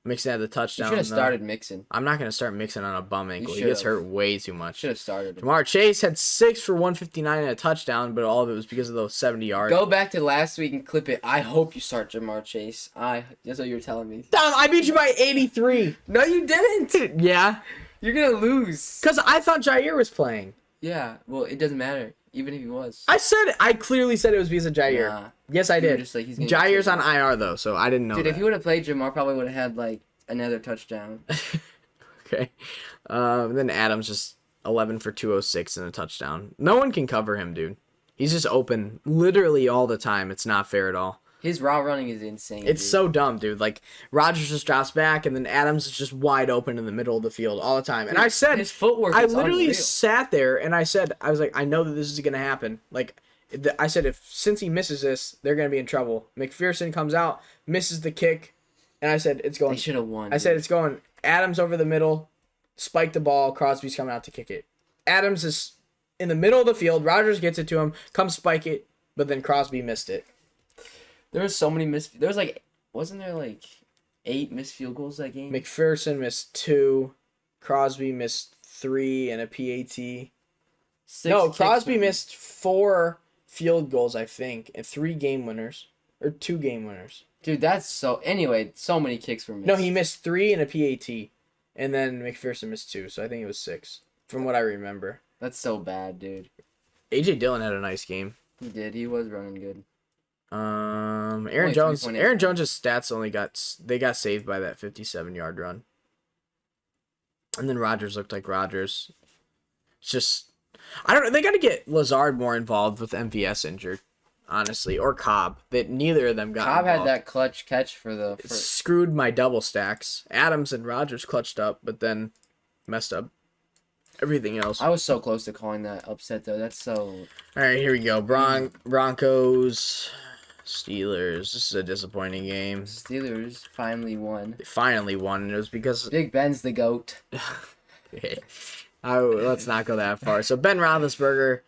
Mixon had the touchdown. You should have started Mixon. I'm not going to start Mixon on a bum ankle. He gets hurt way too much. Should have started him. Jamar Chase had 6 for 159 and a touchdown, but all of it was because of those 70 yards. Go back to last week and clip it. I hope you start Jamar Chase. That's what you were telling me. Damn, I beat you by 83. No, you didn't. Yeah. You're going to lose. Because I thought Jair was playing. Yeah, well, it doesn't matter. Even if he was. I clearly said it was because of Jair. Nah. Yes, I did. Just like, Jair's on IR, though, so I didn't know Dude, that. if he would have played, Jamar probably would have had, like, another touchdown. Okay. Then Adams just 11 for 206 and a touchdown. No one can cover him, dude. He's just open literally all the time. It's not fair at all. His route running is insane. It's so dumb, dude. Like, Rodgers just drops back, and then Adams is just wide open in the middle of the field all the time. And I said, his footwork I is literally unreal. sat there, and I was like, I know that this is going to happen. Like, I said, since he misses this, they're going to be in trouble. McPherson comes out, misses the kick, and I said, it's going. They should have won. I said, it's going Adams over the middle, spike the ball, Crosby's coming out to kick it. Adams is in the middle of the field, Rodgers gets it to him, comes spike it, but then Crosby missed it. There was so many there was like, wasn't there like 8 missed field goals that game? McPherson missed 2, Crosby missed 3 and a PAT. No, Crosby missed 4 field goals, I think, and 3 game winners. Or 2 game winners. Dude, that's so... Anyway, so many kicks were missed. No, he missed 3 and a PAT. And then McPherson missed 2, so I think it was 6. From what I remember. That's so bad, dude. A.J. Dillon had a nice game. He did. He was running good. Aaron Jones' stats got saved by that 57-yard run. And then Rodgers looked like Rodgers. It's just... I don't know. They got to get Lazard more involved with MVS injured, honestly, or Cobb. That neither of them got Cobb involved. had that clutch catch for the... It screwed my double stacks. Adams and Rodgers clutched up, but then messed up everything else. I was so close to calling that upset, though. That's so... All right, here we go. Broncos, Steelers. This is a disappointing game. Steelers finally won. They finally won, and it was because... Big Ben's the GOAT. Let's not go that far. So Ben Roethlisberger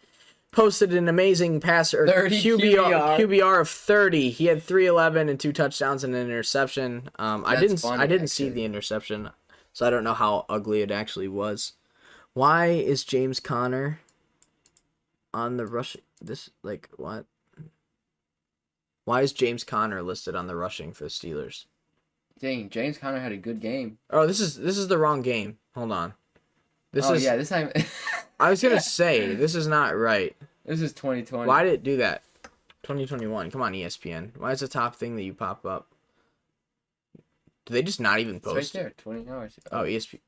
posted an amazing passer, 30 QBR of 30. He had 311 and 2 touchdowns and an interception. I didn't see the interception, so I don't know how ugly it actually was. Why is James Conner on the rush? What? Why is James Conner listed on the rushing for the Steelers? Dang, James Conner had a good game. Oh, this is the wrong game. Hold on. This time. I was gonna say this is not right. This is 2020. Why did it do that? 2021. Come on, ESPN. Why is the top thing that you pop up? Do they just not even post? It's right there. 20 hours. Oh, ESPN.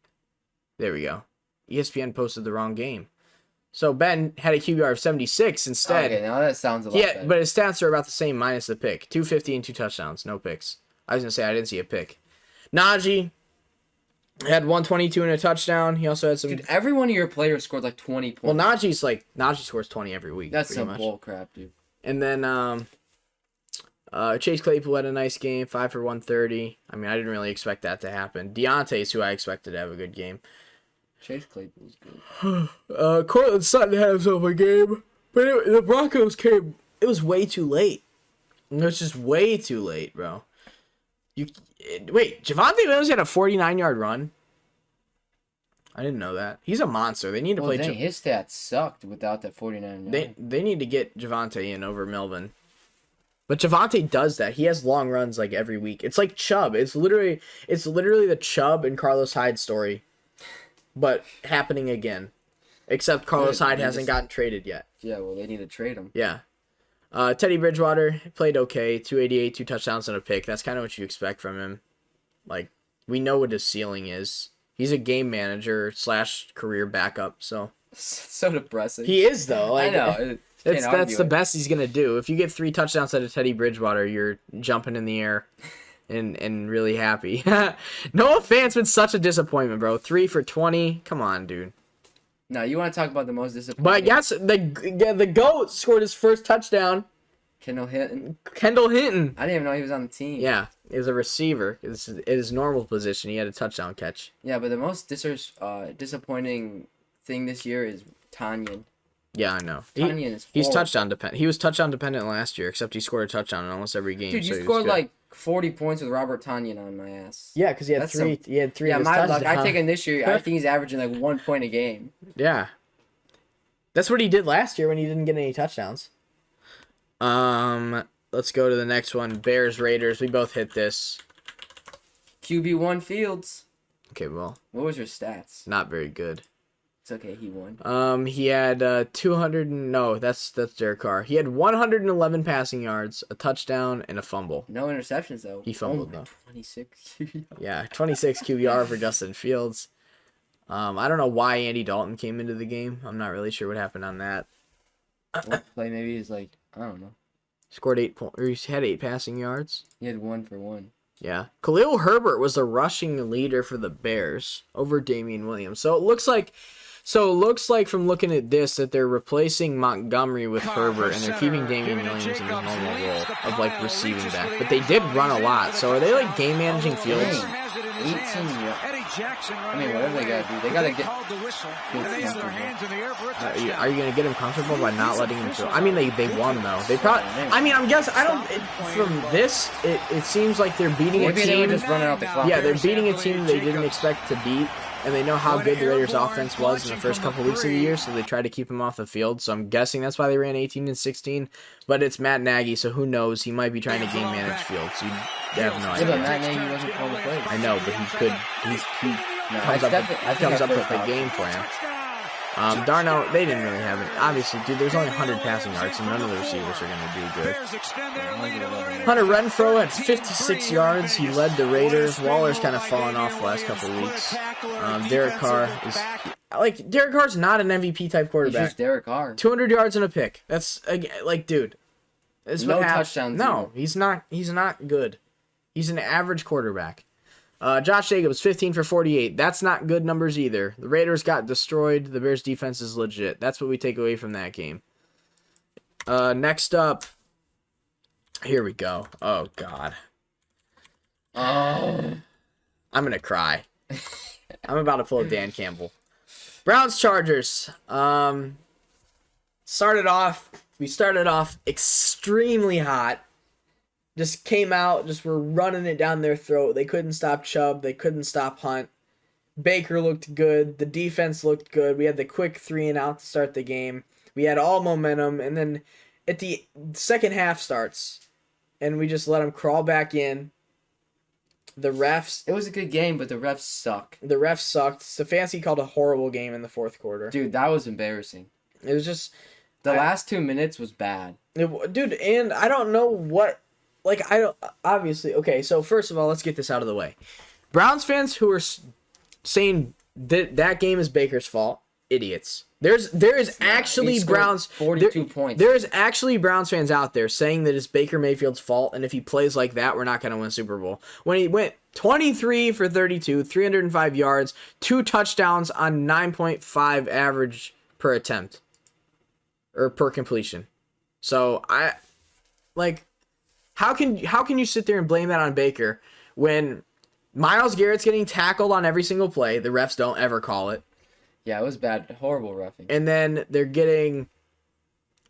There we go. ESPN posted the wrong game. So Ben had a QBR of 76 instead. Okay, now that sounds a lot better. But his stats are about the same minus the pick. 250 and 2 touchdowns. No picks. I was gonna say I didn't see a pick. Najee had 122 and a touchdown. He also had some... Dude, every one of your players scored like 20 points. Well, Najee scores 20 every week. That's some bull crap, dude. And then Chase Claypool had a nice game, 5 for 130. I mean, I didn't really expect that to happen. Deontay's who I expected to have a good game. Chase Claypool's good. Cortland Sutton had himself a game. But the Broncos came... It was way too late. It was just way too late, bro. Wait, Javonte Williams had a 49-yard run? I didn't know that. He's a monster. They need to play... his stats sucked without that 49 yard. They need to get Javonte in over Melvin. But Javonte does that. He has long runs like every week. It's like Chubb. It's literally the Chubb and Carlos Hyde story. But happening again. Except Carlos Hyde hasn't gotten traded yet. Yeah, well, they need to trade him. Yeah. Teddy Bridgewater played okay. 288, 2 touchdowns and a pick. That's kind of what you expect from him. Like, we know what his ceiling is. He's a game manager / career backup, so. So depressing. He is, though. Like, I know. That's the best he's going to do. If you get 3 touchdowns out of Teddy Bridgewater, you're jumping in the air and really happy. Noah Fant's been such a disappointment, bro. 3 for 20. Come on, dude. No, you want to talk about the most disappointing. But yes, the GOAT scored his first touchdown Kendall Hinton. Kendall Hinton. I didn't even know he was on the team. Yeah, he was a receiver. It's his normal position. He had a touchdown catch. Yeah, but the most disappointing thing this year is Tonyan. Yeah, I know. He's touchdown dependent. He was touchdown dependent last year, except he scored a touchdown in almost every game. Dude, so you scored like 40 points with Robert Tonyan on my ass. Yeah, because he had three. He had three. Yeah, of his my luck. touchdowns. I take him this year. I think he's averaging like 1 point a game. Yeah, that's what he did last year when he didn't get any touchdowns. Let's go to the next one. Bears Raiders. We both hit this. QB1 Fields. Okay, well. What was your stats? Not very good. It's okay, he won. He had 200. No, that's Derek Carr. He had 111 passing yards, a touchdown, and a fumble. No interceptions though. He fumbled though. 26. Yeah, 26 QBR for Justin Fields. I don't know why Andy Dalton came into the game. I'm not really sure what happened on that. Play maybe he's like, I don't know. Scored 8 points. Or he had 8 passing yards. He had 1 for 1. Yeah. Khalil Herbert was the rushing leader for the Bears over Damian Williams. So it looks like from looking at this that they're replacing Montgomery with Herbert and they're keeping Damian Williams in his normal role of like receiving back. But they did run a lot. So are they like game managing Fields? 18 yards. I mean, whatever they gotta do, they gotta get. Are you gonna get him comfortable by not letting him throw? I mean, they won though. They probably. I mean, I'm guessing. I don't. From this, it seems like they're beating a team. Maybe they were just running out the clock. Yeah, they're beating a team they didn't expect to beat. And they know how good the Raiders' offense was in the first couple weeks of the year, so they tried to keep him off the field. So I'm guessing that's why they ran 18 and 16. But it's Matt Nagy, so who knows? He might be trying to game manage Fields. So you have no idea. Yeah, but Matt Nagy wasn't calling the plays. I know, but he could. He comes up with the game plan. Darno, they didn't really have it. Obviously, dude, there's only 100 passing yards, and none of the receivers are going to do good. Hunter Renfrow had 56 yards. He led the Raiders. Waller's kind of fallen off the last couple of weeks. Derek Carr is... Derek Carr's not an MVP type quarterback. He's just Derek Carr. 200 yards and a pick. That's, dude. No touchdowns. No, he's not good. He's an average quarterback. Josh Jacobs, 15 for 48. That's not good numbers either. The Raiders got destroyed. The Bears' defense is legit. That's what we take away from that game. Next up, here we go. Oh, God. Oh. I'm going to cry. I'm about to pull a Dan Campbell. Browns Chargers. We started off extremely hot. Just came out, just were running it down their throat. They couldn't stop Chubb. They couldn't stop Hunt. Baker looked good. The defense looked good. We had the quick 3-and-out to start the game. We had all momentum. And then at the second half starts, and we just let them crawl back in. The refs... It was a good game, but the refs suck. The refs sucked. Stefanski called a horrible game in the fourth quarter. Dude, that was embarrassing. It was just... The last 2 minutes was bad. Dude, and I don't know what... Obviously, okay, so first of all, let's get this out of the way. Browns fans who are saying that game is Baker's fault, idiots. There is actually Browns 42 points. There is actually Browns fans out there saying that it's Baker Mayfield's fault, and if he plays like that, we're not going to win Super Bowl. When he went 23 for 32, 305 yards, 2 touchdowns on 9.5 average per attempt or per completion. So How can you sit there and blame that on Baker when Myles Garrett's getting tackled on every single play? The refs don't ever call it. Yeah, it was bad. Horrible roughing. And then they're getting...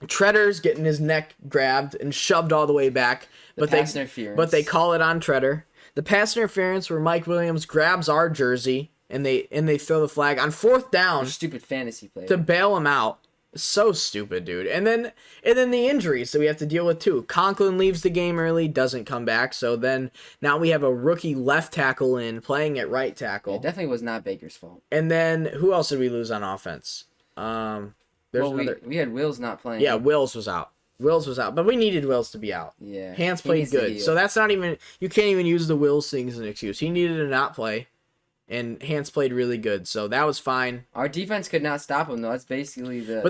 Treader's getting his neck grabbed and shoved all the way back. Interference. But they call it on Treader. The pass interference where Mike Williams grabs our jersey and they throw the flag on fourth down. Stupid fantasy play. To bail him out. So stupid, dude. And then the injuries that we have to deal with too. Conklin leaves the game early, doesn't come back. So then now we have a rookie left tackle playing at right tackle. It definitely was not Baker's fault. And then who else did we lose on offense? We had Wills not playing. Yeah, Wills was out. But we needed Wills to be out. Yeah. Hans played good. So that's not even, you can't even use the Wills thing as an excuse. He needed to not play. And Hans played really good, so that was fine. Our defense could not stop him, though. That's basically the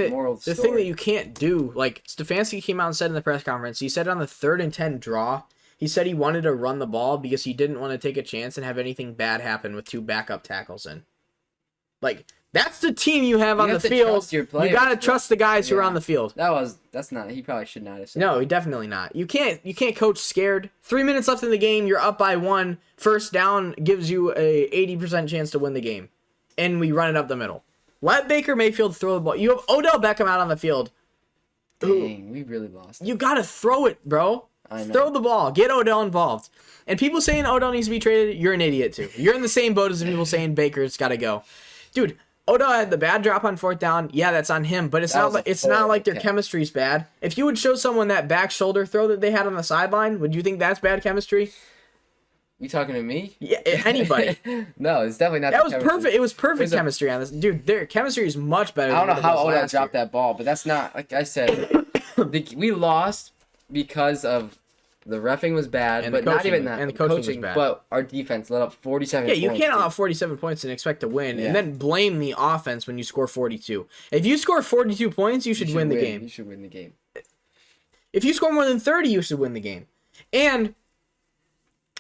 moral of the story. Thing that you can't do, like Stefanski came out and said in the press conference, he said on the 3rd and 10 draw, he said he wanted to run the ball because he didn't want to take a chance and have anything bad happen with 2 backup tackles in. Like That's the team you have on the field. You got to trust the guys who are on the field. That's not. He probably should not have said No, definitely not. You can't coach scared. 3 minutes left in the game, you're up by 1. First down gives you a 80% chance to win the game. And we run it up the middle. Let Baker Mayfield throw the ball. You have Odell Beckham out on the field. Dang, we really lost. You got to throw it, bro. I know. Throw the ball. Get Odell involved. And people saying Odell needs to be traded, you're an idiot too. You're in the same boat as the people saying Baker's got to go. Dude, Odell had the bad drop on 4th down. Yeah, that's on him, but it's not like their chemistry's bad. If you would show someone that back shoulder throw that they had on the sideline, would you think that's bad chemistry? You talking to me? Yeah, anybody. No, it's definitely not. That was perfect. It was perfect chemistry on this. Dude, their chemistry is much better. I don't know how Odell dropped that ball, but that's not, like I said, we lost because of the reffing was bad, but not even that. And the coaching was bad. But our defense let up 47 points. Yeah, you can't allow 47 points and expect to win, and then blame the offense when you score 42. If you score 42 points, you should win the game. You should win the game. If you score more than 30, you should win the game. And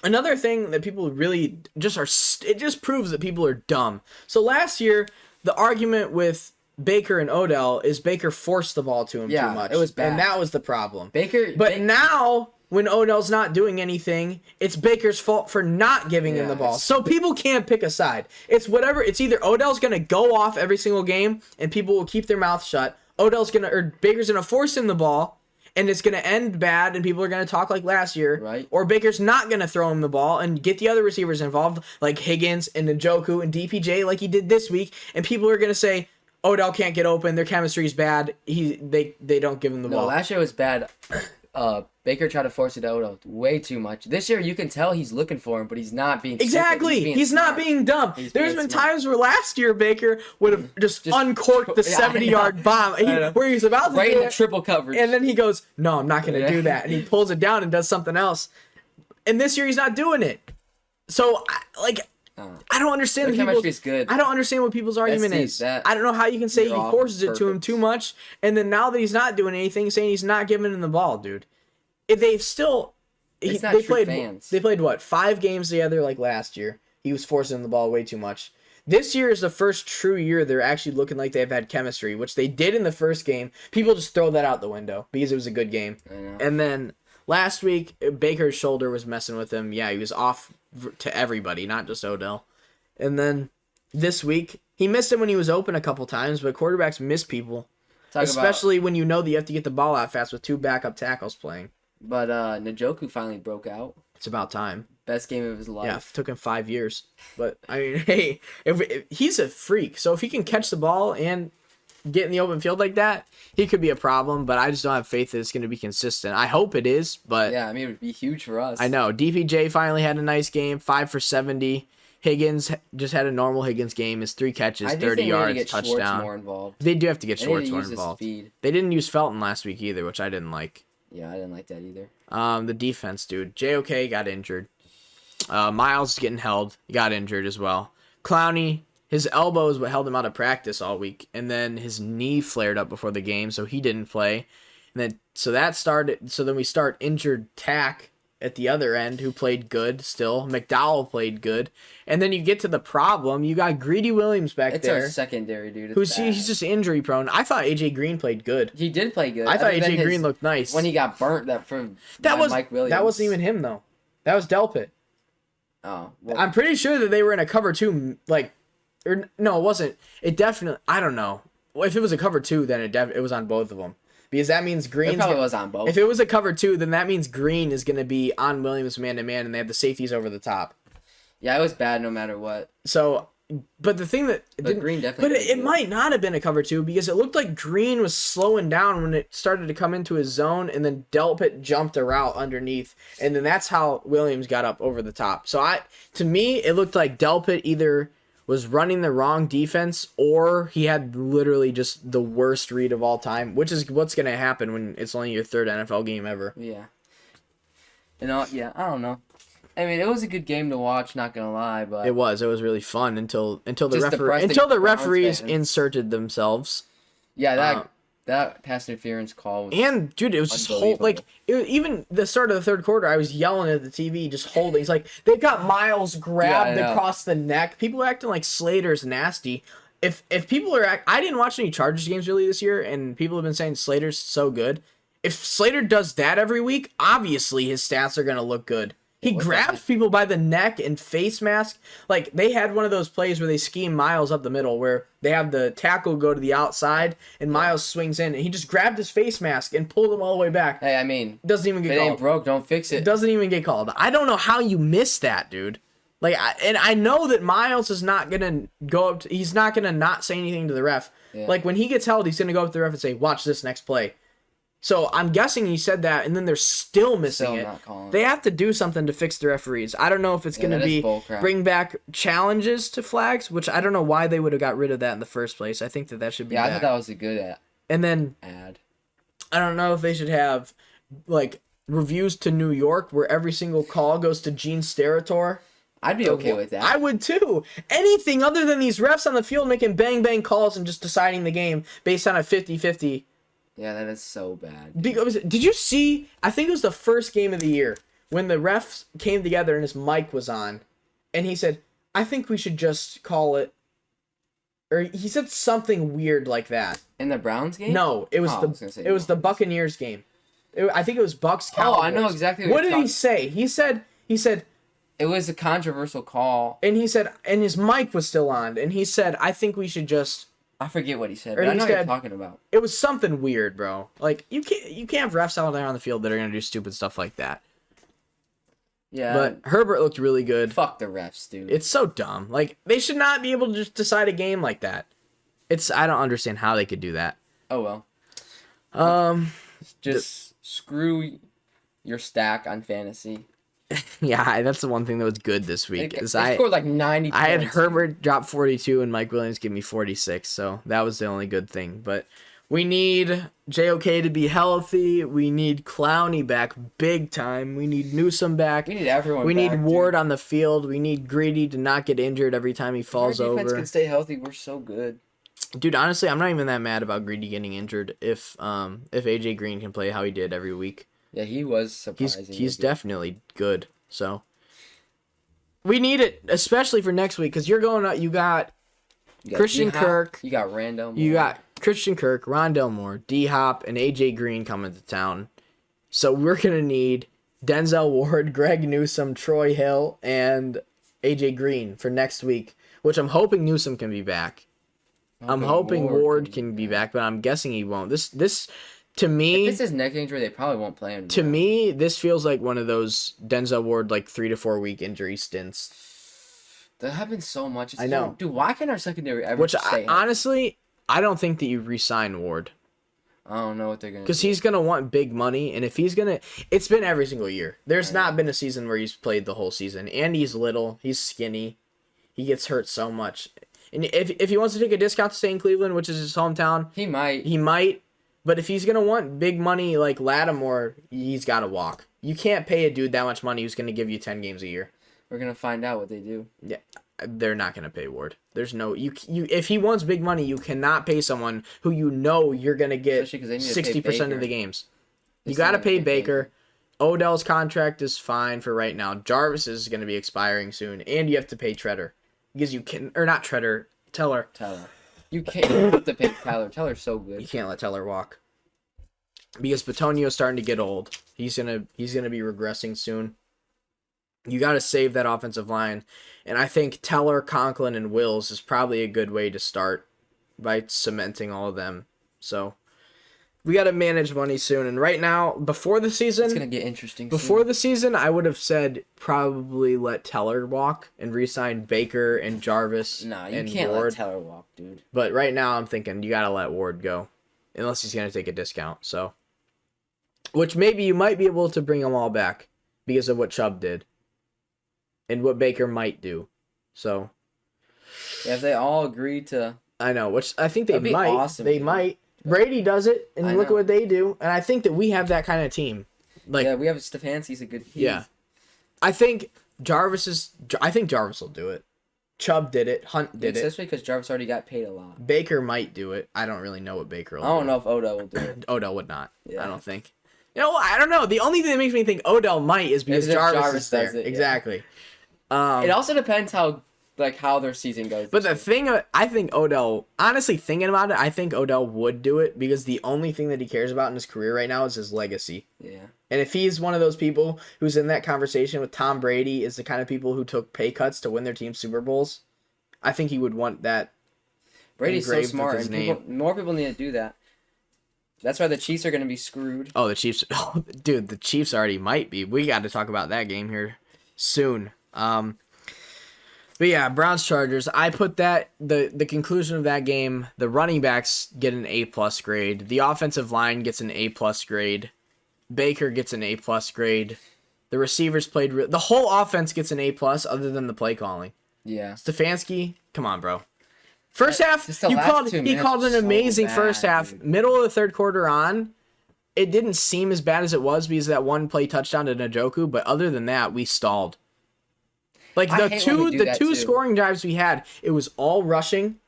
another thing that people really just are, it just proves that people are dumb. So last year, the argument with Baker and Odell is Baker forced the ball to him too much. It was bad. And that was the problem. But now, when Odell's not doing anything, it's Baker's fault for not giving him the ball. So people can't pick a side. It's whatever. It's either Odell's going to go off every single game and people will keep their mouth shut. Baker's going to force him the ball and it's going to end bad and people are going to talk like last year. Right. Or Baker's not going to throw him the ball and get the other receivers involved like Higgins and Njoku and DPJ like he did this week. And people are going to say, Odell can't get open. Their chemistry is bad. They don't give him the ball. No, last year was bad. Baker tried to force it to Odell way too much. This year, you can tell he's looking for him, but he's not being exactly. He's not being dumb. There's been times where last year Baker would have just uncorked the 70-yard bomb where he's about to in the triple coverage, and then he goes, "No, I'm not going to do that," and he pulls it down and does something else. And this year he's not doing it. So I don't understand the chemistry is good. I don't understand what people's argument is. I don't know how you can say he forces it to him too much, and then now that he's not doing anything, saying he's not giving him the ball, dude. They've still they played what 5 games together like last year. He was forcing the ball way too much. This year is the first true year they're actually looking like they've had chemistry, which they did in the first game. People just throw that out the window because it was a good game. I know. And then last week Baker's shoulder was messing with him. Yeah, he was off to everybody, not just Odell. And then this week he missed him when he was open a couple times, but quarterbacks miss people, especially when you know that you have to get the ball out fast with 2 backup tackles playing. But Njoku finally broke out. It's about time. Best game of his life. Yeah, it took him 5 years. But, I mean, hey, if he's a freak. So if he can catch the ball and get in the open field like that, he could be a problem. But I just don't have faith that it's going to be consistent. I hope it is, but... Yeah, I mean, it would be huge for us. I know. DPJ finally had a nice game, 5 for 70. Higgins just had a normal Higgins game. His 3 catches, 30 yards, touchdown. More involved. They do have to get Schwartz more involved. They didn't use Felton last week either, which I didn't like. Yeah, I didn't like that either. The defense, dude. JOK got injured. Miles getting held. He got injured as well. Clowney, his elbow is what held him out of practice all week. And then his knee flared up before the game, so he didn't play. And then so then we start injured Tack at the other end, who played good still. McDowell played good. And then you get to the problem. You got Greedy Williams back there. It's our secondary, dude. He's just injury prone. I thought AJ Green played good. He did play good. I thought AJ Green looked nice. When he got burnt Mike Williams. That wasn't even him, though. That was Delpit. Oh. Well, I'm pretty sure that they were in a cover 2, no, it wasn't. It definitely, I don't know. Well, if it was a cover 2, then it was on both of them. Because that means Green was on both. If it was a cover 2, then that means Green is going to be on Williams man-to-man, and they have the safeties over the top. Yeah, it was bad no matter what. So, but the thing that... Green definitely... But it might not have been a cover 2, because it looked like Green was slowing down when it started to come into his zone, and then Delpit jumped a route underneath, and then that's how Williams got up over the top. So, to me, it looked like Delpit either was running the wrong defense, or he had literally just the worst read of all time, which is what's going to happen when it's only your 3rd NFL game ever. Yeah. I don't know. I mean, it was a good game to watch, not going to lie, but... It was really fun until the referees inserted themselves. Yeah, that pass interference call was dude, it was just even the start of the 3rd quarter, I was yelling at the TV, just holding. It's like they've got Miles grabbed across the neck. People are acting like Slater's nasty. if people are, I didn't watch any Chargers games really this year, and people have been saying Slater's so good. If Slater does that every week, obviously his stats are gonna look good. He grabs people by the neck and face mask. Like, they had one of those plays where they scheme Miles up the middle, where they have the tackle go to the outside, and Miles swings in, and he just grabbed his face mask and pulled him all the way back. Hey, I mean, doesn't even get if it called. ain't broke, don't fix it. Doesn't even get called. I don't know how you miss that, dude. Like, I know that Miles is not gonna go up. He's not gonna not say anything to the ref. Yeah. Like, when he gets held, he's gonna go up to the ref and say, "Watch this next play." So I'm guessing he said that, and then they're still missing it. They have to do something to fix the referees. I don't know if it's going to be bring back challenges to flags, which I don't know why they would have got rid of that in the first place. I think that should be back. I thought that was a good ad. And then I don't know if they should have like reviews to New York where every single call goes to Gene Steratore. I'd be okay with that. I would too. Anything other than these refs on the field making bang calls and just deciding the game based on a 50-50. Yeah, that is so bad. Because, did you see, I think it was the first game of the year, when the refs came together and his mic was on, and he said, I think we should just call it, or he said something weird like that. In the Browns game? No, it was the Buccaneers game. I think it was Bucs Cowboys. Oh, I know exactly what did he say? He said, it was a controversial call. And he said, and his mic was still on, and he said, I think we should just... I forget what he said, but I know what you're talking about. It was something weird, bro. Like, you can't have refs out there on the field that are going to do stupid stuff like that. Yeah. But Herbert looked really good. Fuck the refs, dude. It's so dumb. Like, they should not be able to just decide a game like that. I don't understand how they could do that. Oh, well. Just screw your stack on fantasy. Yeah, that's the one thing that was good this week. They scored like 90 points. I had Herbert drop 42 and Mike Williams give me 46, so that was the only good thing. But we need JOK to be healthy. We need Clowney back big time. We need Newsome back. We need everyone back. We need Ward on the field. We need Greedy to not get injured every time he falls over. If our defense can stay healthy, we're so good. Dude, honestly, I'm not even that mad about Greedy getting injured if AJ Green can play how he did every week. Yeah, he was surprising. He's definitely good. So we need it, especially for next week, because you're going out. You got Christian Kirk. You got Rondell Moore. You got Christian Kirk, Rondell Moore, D-Hop, and AJ Green coming to town. So we're gonna need Denzel Ward, Greg Newsome, Troy Hill, and AJ Green for next week. Which I'm hoping Newsome can be back. I'm hoping Ward can be back, but I'm guessing he won't. This to me, if this is neck injury, they probably won't play him. To me, this feels like one of those Denzel Ward 3 to 4 week injury stints. That happens so much. I know, dude. Why can't our secondary ever? Honestly, I don't think that you re-sign Ward. I don't know what they're gonna. Because he's gonna want big money, and if he's gonna, it's been every single year. There's not been a season where he's played the whole season, and he's little, he's skinny, he gets hurt so much. And if he wants to take a discount to stay in Cleveland, which is his hometown, he might. But if he's going to want big money like Lattimore, he's got to walk. You can't pay a dude that much money who's going to give you 10 games a year. We're going to find out what they do. Yeah, they're not going to pay Ward. There's no... you. If he wants big money, you cannot pay someone who you know you're going to get 60% of the games. You got to pay Baker. Odell's contract is fine for right now. Jarvis is going to be expiring soon. And you have to pay Treader. Because you can... Or not Treader. Teller. You can't have to pick Tyler. Teller's so good. You can't let Teller walk. Because Petonio's starting to get old. He's gonna be regressing soon. You got to save that offensive line. And I think Teller, Conklin, and Wills is probably a good way to start by cementing all of them. So we got to manage money soon. And right now, before the season... It's going to get interesting Before the season, I would have said probably let Teller walk and re-sign Baker and Jarvis and Ward. Nah, you can't let Teller walk, dude. But right now, I'm thinking you got to let Ward go. Unless he's going to take a discount. So, which maybe you might be able to bring them all back because of what Chubb did. And what Baker might do. So... Yeah, if they all agree to... I know, which I think they might. Awesome, they might. Brady does it, and look at what they do. And I think that we have that kind of team. Yeah, we have Stefanski's a good team. Yeah. I think Jarvis will do it. Chubb did it. Hunt did it. Especially because Jarvis already got paid a lot. Baker might do it. I don't really know what Baker will do. I don't know if Odell will do it. Odell would not. Yeah. I don't think. I don't know. The only thing that makes me think Odell might is because Jarvis is there. Does it, exactly. It also depends how like how their season goes. But the thing, I think Odell, honestly thinking about it, I think Odell would do it because the only thing that he cares about in his career right now is his legacy. Yeah. And if he's one of those people who's in that conversation with Tom Brady, is the kind of people who took pay cuts to win their team Super Bowls, I think he would want that. Brady's so engraved smart, with and his name. more people need to do that. That's why the Chiefs are going to be screwed. Oh, the Chiefs. Oh, dude, the Chiefs already might be. We got to talk about that game here soon. But yeah, Browns-Chargers. I put that, the conclusion of that game, the running backs get an A+ grade. The offensive line gets an A+ grade. Baker gets an A+ grade. The receivers played... the whole offense gets an A+ other than the play calling. Yeah. Stefanski, come on, bro. First half, he called an amazing first half. Dude. Middle of the third quarter on, it didn't seem as bad as it was because of that one play touchdown to Njoku, but other than that, we stalled. Like the two scoring drives we had, it was all rushing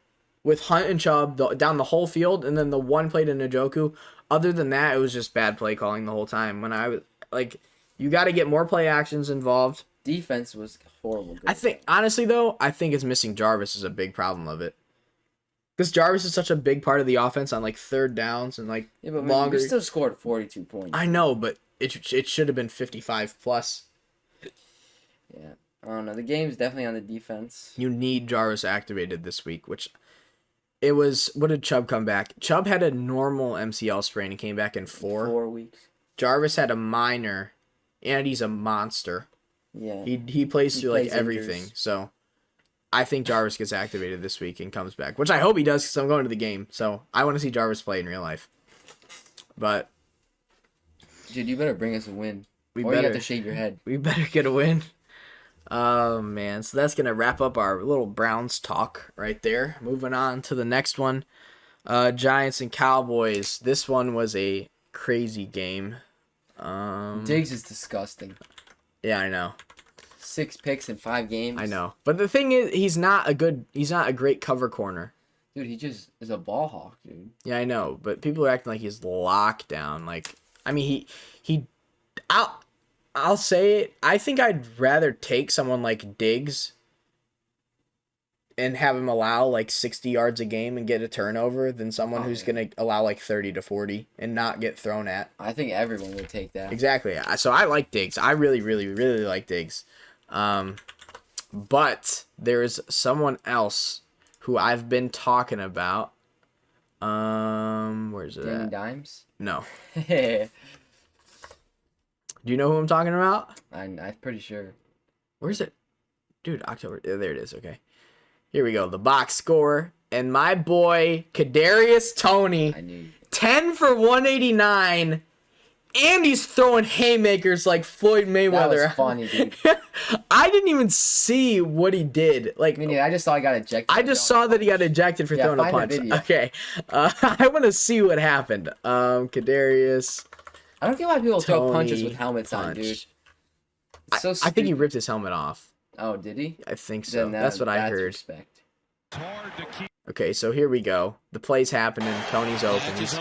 with Hunt and Chubb down the whole field, and then the one play to Njoku. Other than that, it was just bad play calling the whole time. When I was like, you got to get more play actions involved. Defense was horrible. I think, honestly, though, I think it's missing Jarvis is a big problem of it. Because Jarvis is such a big part of the offense on like third downs and like longer. We still scored 42 points. I know, but it should have been 55 plus. Yeah, I don't know. The game's definitely on the defense. You need Jarvis activated this week, which it was. What did Chubb come back? Chubb had a normal MCL sprain and came back in 4 weeks. Jarvis had a minor, and he's a monster. Yeah, he plays through like everything. Injuries. So I think Jarvis gets activated this week and comes back, which I hope he does because I'm going to the game. So I want to see Jarvis play in real life. But dude, you better bring us a win. You have to shave your head. We better get a win. Oh, man. So that's going to wrap up our little Browns talk right there. Moving on to the next one. Giants and Cowboys. This one was a crazy game. Diggs is disgusting. Yeah, I know. 6 picks in 5 games. I know. But the thing is, he's not a great cover corner. Dude, he just is a ball hawk, dude. Yeah, I know. But people are acting like he's locked down. Like, I mean, I'll say it. I think I'd rather take someone like Diggs and have him allow like 60 yards a game and get a turnover than someone who's going to allow like 30 to 40 and not get thrown at. I think everyone would take that. Exactly. So I like Diggs. I really, really, really like Diggs. But there's someone else who I've been talking about. Where's it Danny at? Dimes? No. Do you know who I'm talking about? I'm pretty sure. Where's it? Dude, October. There it is. Okay. Here we go. The box score. And my boy, Kadarius Toney. I knew. 10 for 189. And he's throwing haymakers like Floyd Mayweather. That was funny, dude. I didn't even see what he did. Like, I just saw he got ejected. I just saw that he got ejected for throwing a punch. Okay. I want to see what happened. Kadarius. I don't get why people throw punches with helmets on, dude. So I think he ripped his helmet off. Oh, did he? I think so. That's what I heard. Respect. Okay, so here we go. The play's happening. Tony's open. He's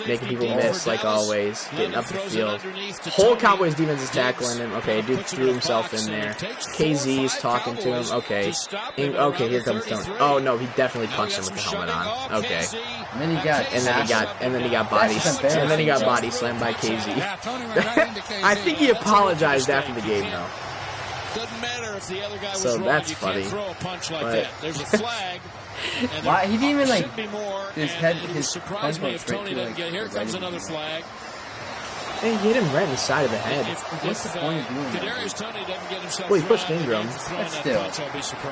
making people miss, like always. Getting up the field. Whole Cowboys defense is tackling him. Okay, dude threw himself in there. KZ's talking to him. Okay. Okay, here comes Tony. Oh, no, he definitely punched him with the helmet on. Okay. And then he got body slammed by KZ. I think he apologized after the game, though. Doesn't matter if the other guy was so wrong. that's you funny. Can't throw a punch like that. There's a flag. Why he didn't even like his head? His surprise me if Toney doesn't get. Here comes another flag. Hey, he hit him right in the side of the head. What's the point of doing that? Toney doesn't get himself. Well, he pushed Ingram.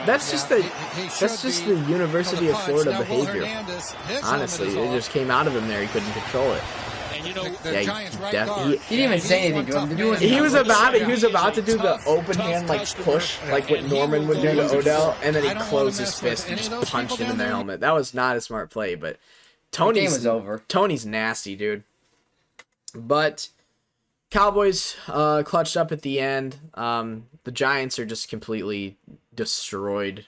That's just the University of Florida behavior. Honestly, it just came out of him there. He couldn't control it. He didn't even say anything to him. He was about to do the open hand like push, like what Norman would do to Odell, and then he closed his fist and just punched him in the helmet. That was not a smart play, but Tony's nasty, dude. But Cowboys clutched up at the end. The Giants are just completely destroyed.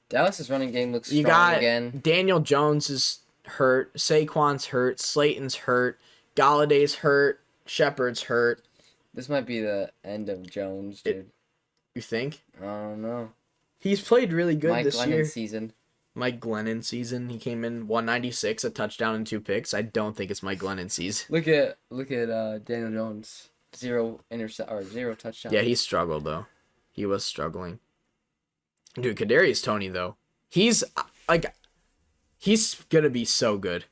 Dallas's running game looks strong again. Daniel Jones is hurt. Saquon's hurt. Slayton's hurt. Galladay's hurt. Shepard's hurt. This might be the end of Jones, dude. You think? I don't know. He's played really good Mike this Glennon year. season. Mike Glennon season. He came in 196, a touchdown and 2 picks. I don't think it's Mike Glennon season. Look at Daniel Jones. Zero touchdown. Yeah, he struggled though. He was struggling. Dude, kadarius Toney though. He's gonna be so good.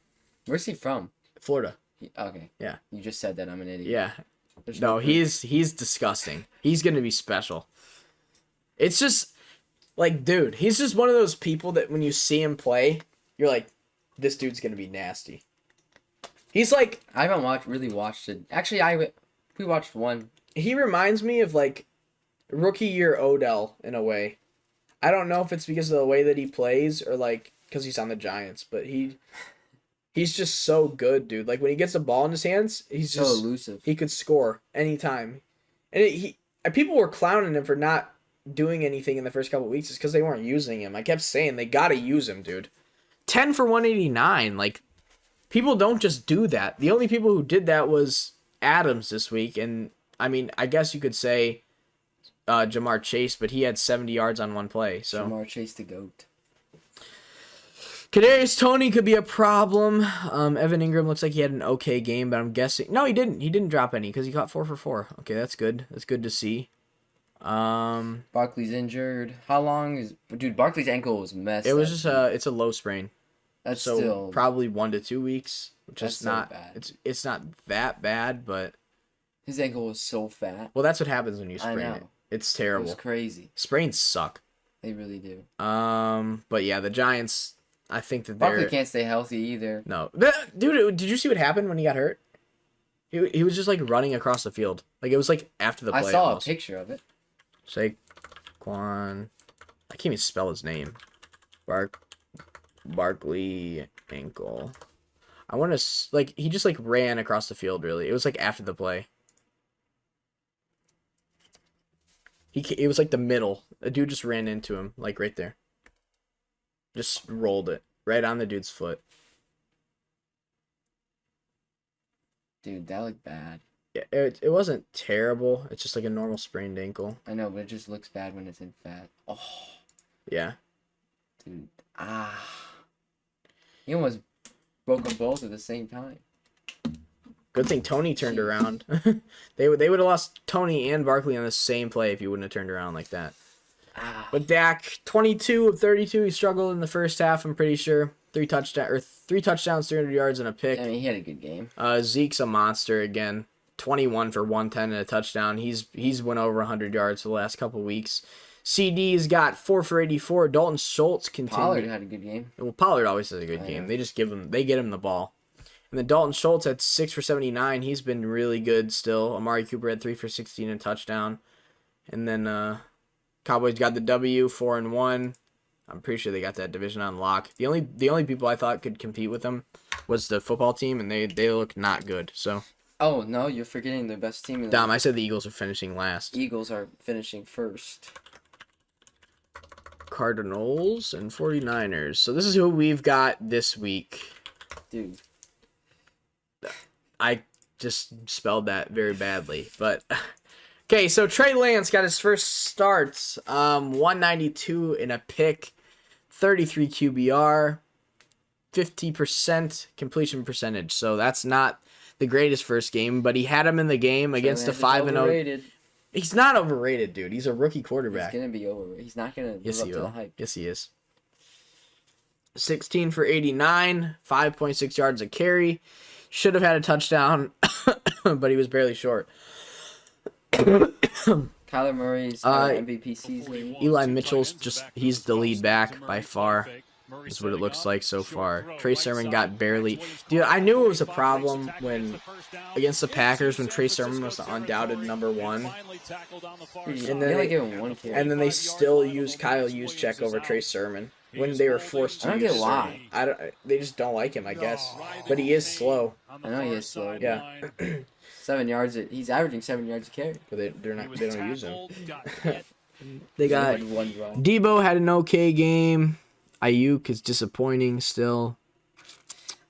Where's he from? Florida. Okay. Yeah. You just said that. I'm an idiot. Yeah. There's No, proof. he's disgusting. He's gonna be special. It's just like, dude, he's just one of those people that when you see him play, you're like, this dude's gonna be nasty. He's like, I haven't really watched it. Actually, we watched one. he reminds me of like rookie year Odell in a way. I don't know if it's because of the way that he plays or like because he's on the Giants, but he's just so good, dude. Like when he gets the ball in his hands, he's So just elusive. he could score anytime. And people were clowning him for not doing anything in the first couple of weeks just because they weren't using him. I kept saying they gotta use him, dude. 10 for 189. Like people don't just do that. The only people who did that was Adams this week, and I mean, I guess you could say Jamar Chase, but he had 70 yards on one play. So Jamar Chase the GOAT. kadarius Toney could be a problem. Evan Ingram looks like he had an okay game, but I'm guessing no, he didn't. He didn't drop any because he got 4 for 4. Okay, that's good. That's good to see. Barkley's injured. How long is dude? Barkley's ankle was messed. It was up. just it's a low sprain, That's so still probably 1 to 2 weeks, which That's is so not bad. it's not that bad, but his ankle was so fat. well, that's what happens when you I sprain know. it. It's It terrible. was crazy. Sprains suck. They really do. But yeah, the Giants. I think that Barkley they're can't stay healthy either. no, dude. Did you see what happened when he got hurt? He was just like running across the field. Like it was like after the play. I saw almost. a picture of it. Saquon. I can't even spell his name. Barkley ankle. I want to like he just like ran across the field. Really, it was like after the play. It was like the middle. A dude just ran into him, like right there. Just rolled it right on the dude's foot. Dude, that looked bad. Yeah, it wasn't terrible. It's just like a normal sprained ankle. I know, but it just looks bad when it's in fat. Oh, Yeah. dude. He almost broke them both at the same time. Good thing Toney turned around. They would have lost Toney and Barkley on the same play if he wouldn't have turned around like that. But Dak, 22 of 32, he struggled in the first half, I'm pretty sure. 3 touchdowns, 300 yards, and a pick. I mean, he had a good game. Zeke's a monster again. 21 for 110 and a touchdown. He's went over 100 yards for the last couple weeks. CD's got 4 for 84. Dalton Schultz continued. Pollard had a good game. Well, Pollard always has a good game. know. They just get him the ball. And then Dalton Schultz had 6 for 79. He's been really good still. Amari Cooper had 3 for 16 and a touchdown. And then Cowboys got the W, 4-1. I'm pretty sure they got that division on lock. The only people I thought could compete with them was the football team, and they look not good. So Oh, no, you're forgetting the best team in the Dom, I said the Eagles are finishing last. Eagles are finishing first. Cardinals and 49ers. So this is who we've got this week. Dude, I just spelled that very badly, but okay. So Trey Lance got his first starts, 192 in a pick, 33 QBR, 50% completion percentage. So that's not the greatest first game, but he had him in the game against the 5-0. overrated. He's not overrated, dude. He's a rookie He's quarterback. gonna be overrated. He's not gonna Yes, live he up to the will. hype. Yes, he is. 16 for 89, 5.6 yards a carry. Should have had a touchdown, but he was barely short. Kyler Murray's MVP season. Eli Mitchell's he's the lead back by far. Is what it looks like so far. Trey Sermon got barely. Dude, I knew it was a problem when against the Packers when Trey Sermon was the undoubted number 1. And then they only they- gave him one carry. And then they still used Kyle Juszczyk over Trey Sermon when they were forced to I don't use get why. Sermon. They just don't like him, I guess. But he is slow. I know he is slow. Yeah. 7 yards. He's averaging 7 yards a carry. But they don't use him. They got He had one run. Debo had an okay game. Ayuk is disappointing still.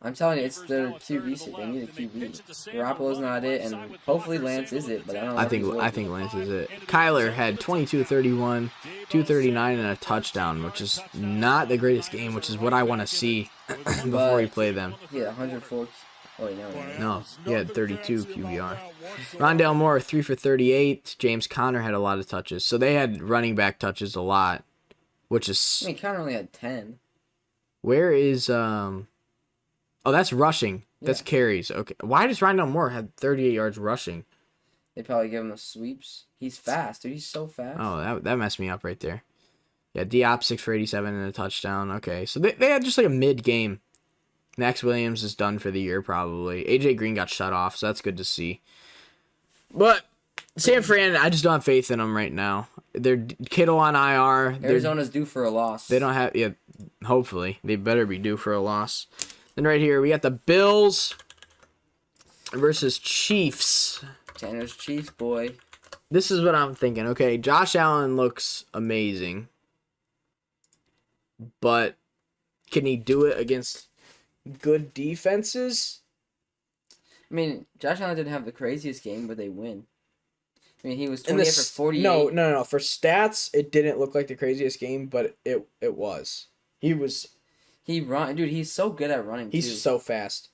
I'm telling you, it's their QB. They need a QB. Garoppolo's not it, and hopefully Lance is it, but I don't know. I think Lance is it. Kyler had 22-31, 239 and a touchdown, which is not the greatest game, which is what I want to see before we play them. Yeah, 104. Oh, wait, no, he had 32 QBR. Rondale Moore 3 for 38. James Conner had a lot of touches, so they had running back touches a lot, which is. I mean, Conner only had 10. Where is Oh, that's rushing. That's carries. Okay. Why does Rondale Moore have 38 yards rushing? They probably give him the sweeps. He's fast, dude. He's so fast. Oh, that messed me up right there. Yeah, Diop 6 for 87 and a touchdown. Okay, so they had just like a mid-game. Max Williams is done for the year probably. AJ Green got shut off, so that's good to see. But San Fran, I just don't have faith in them right now. They're Kittle on IR. Arizona's due for a loss. They don't have, hopefully. They better be due for a loss. Then right here, we got the Bills versus Chiefs. Tanner's Chiefs, boy. This is what I'm thinking. Okay, Josh Allen looks amazing. But can he do it against good defenses? I mean, Josh Allen didn't have the craziest game, but they win. I mean, he was 28 for 48. No. For stats, it didn't look like the craziest game, but it was. Dude, he's so good at running, He's so fast.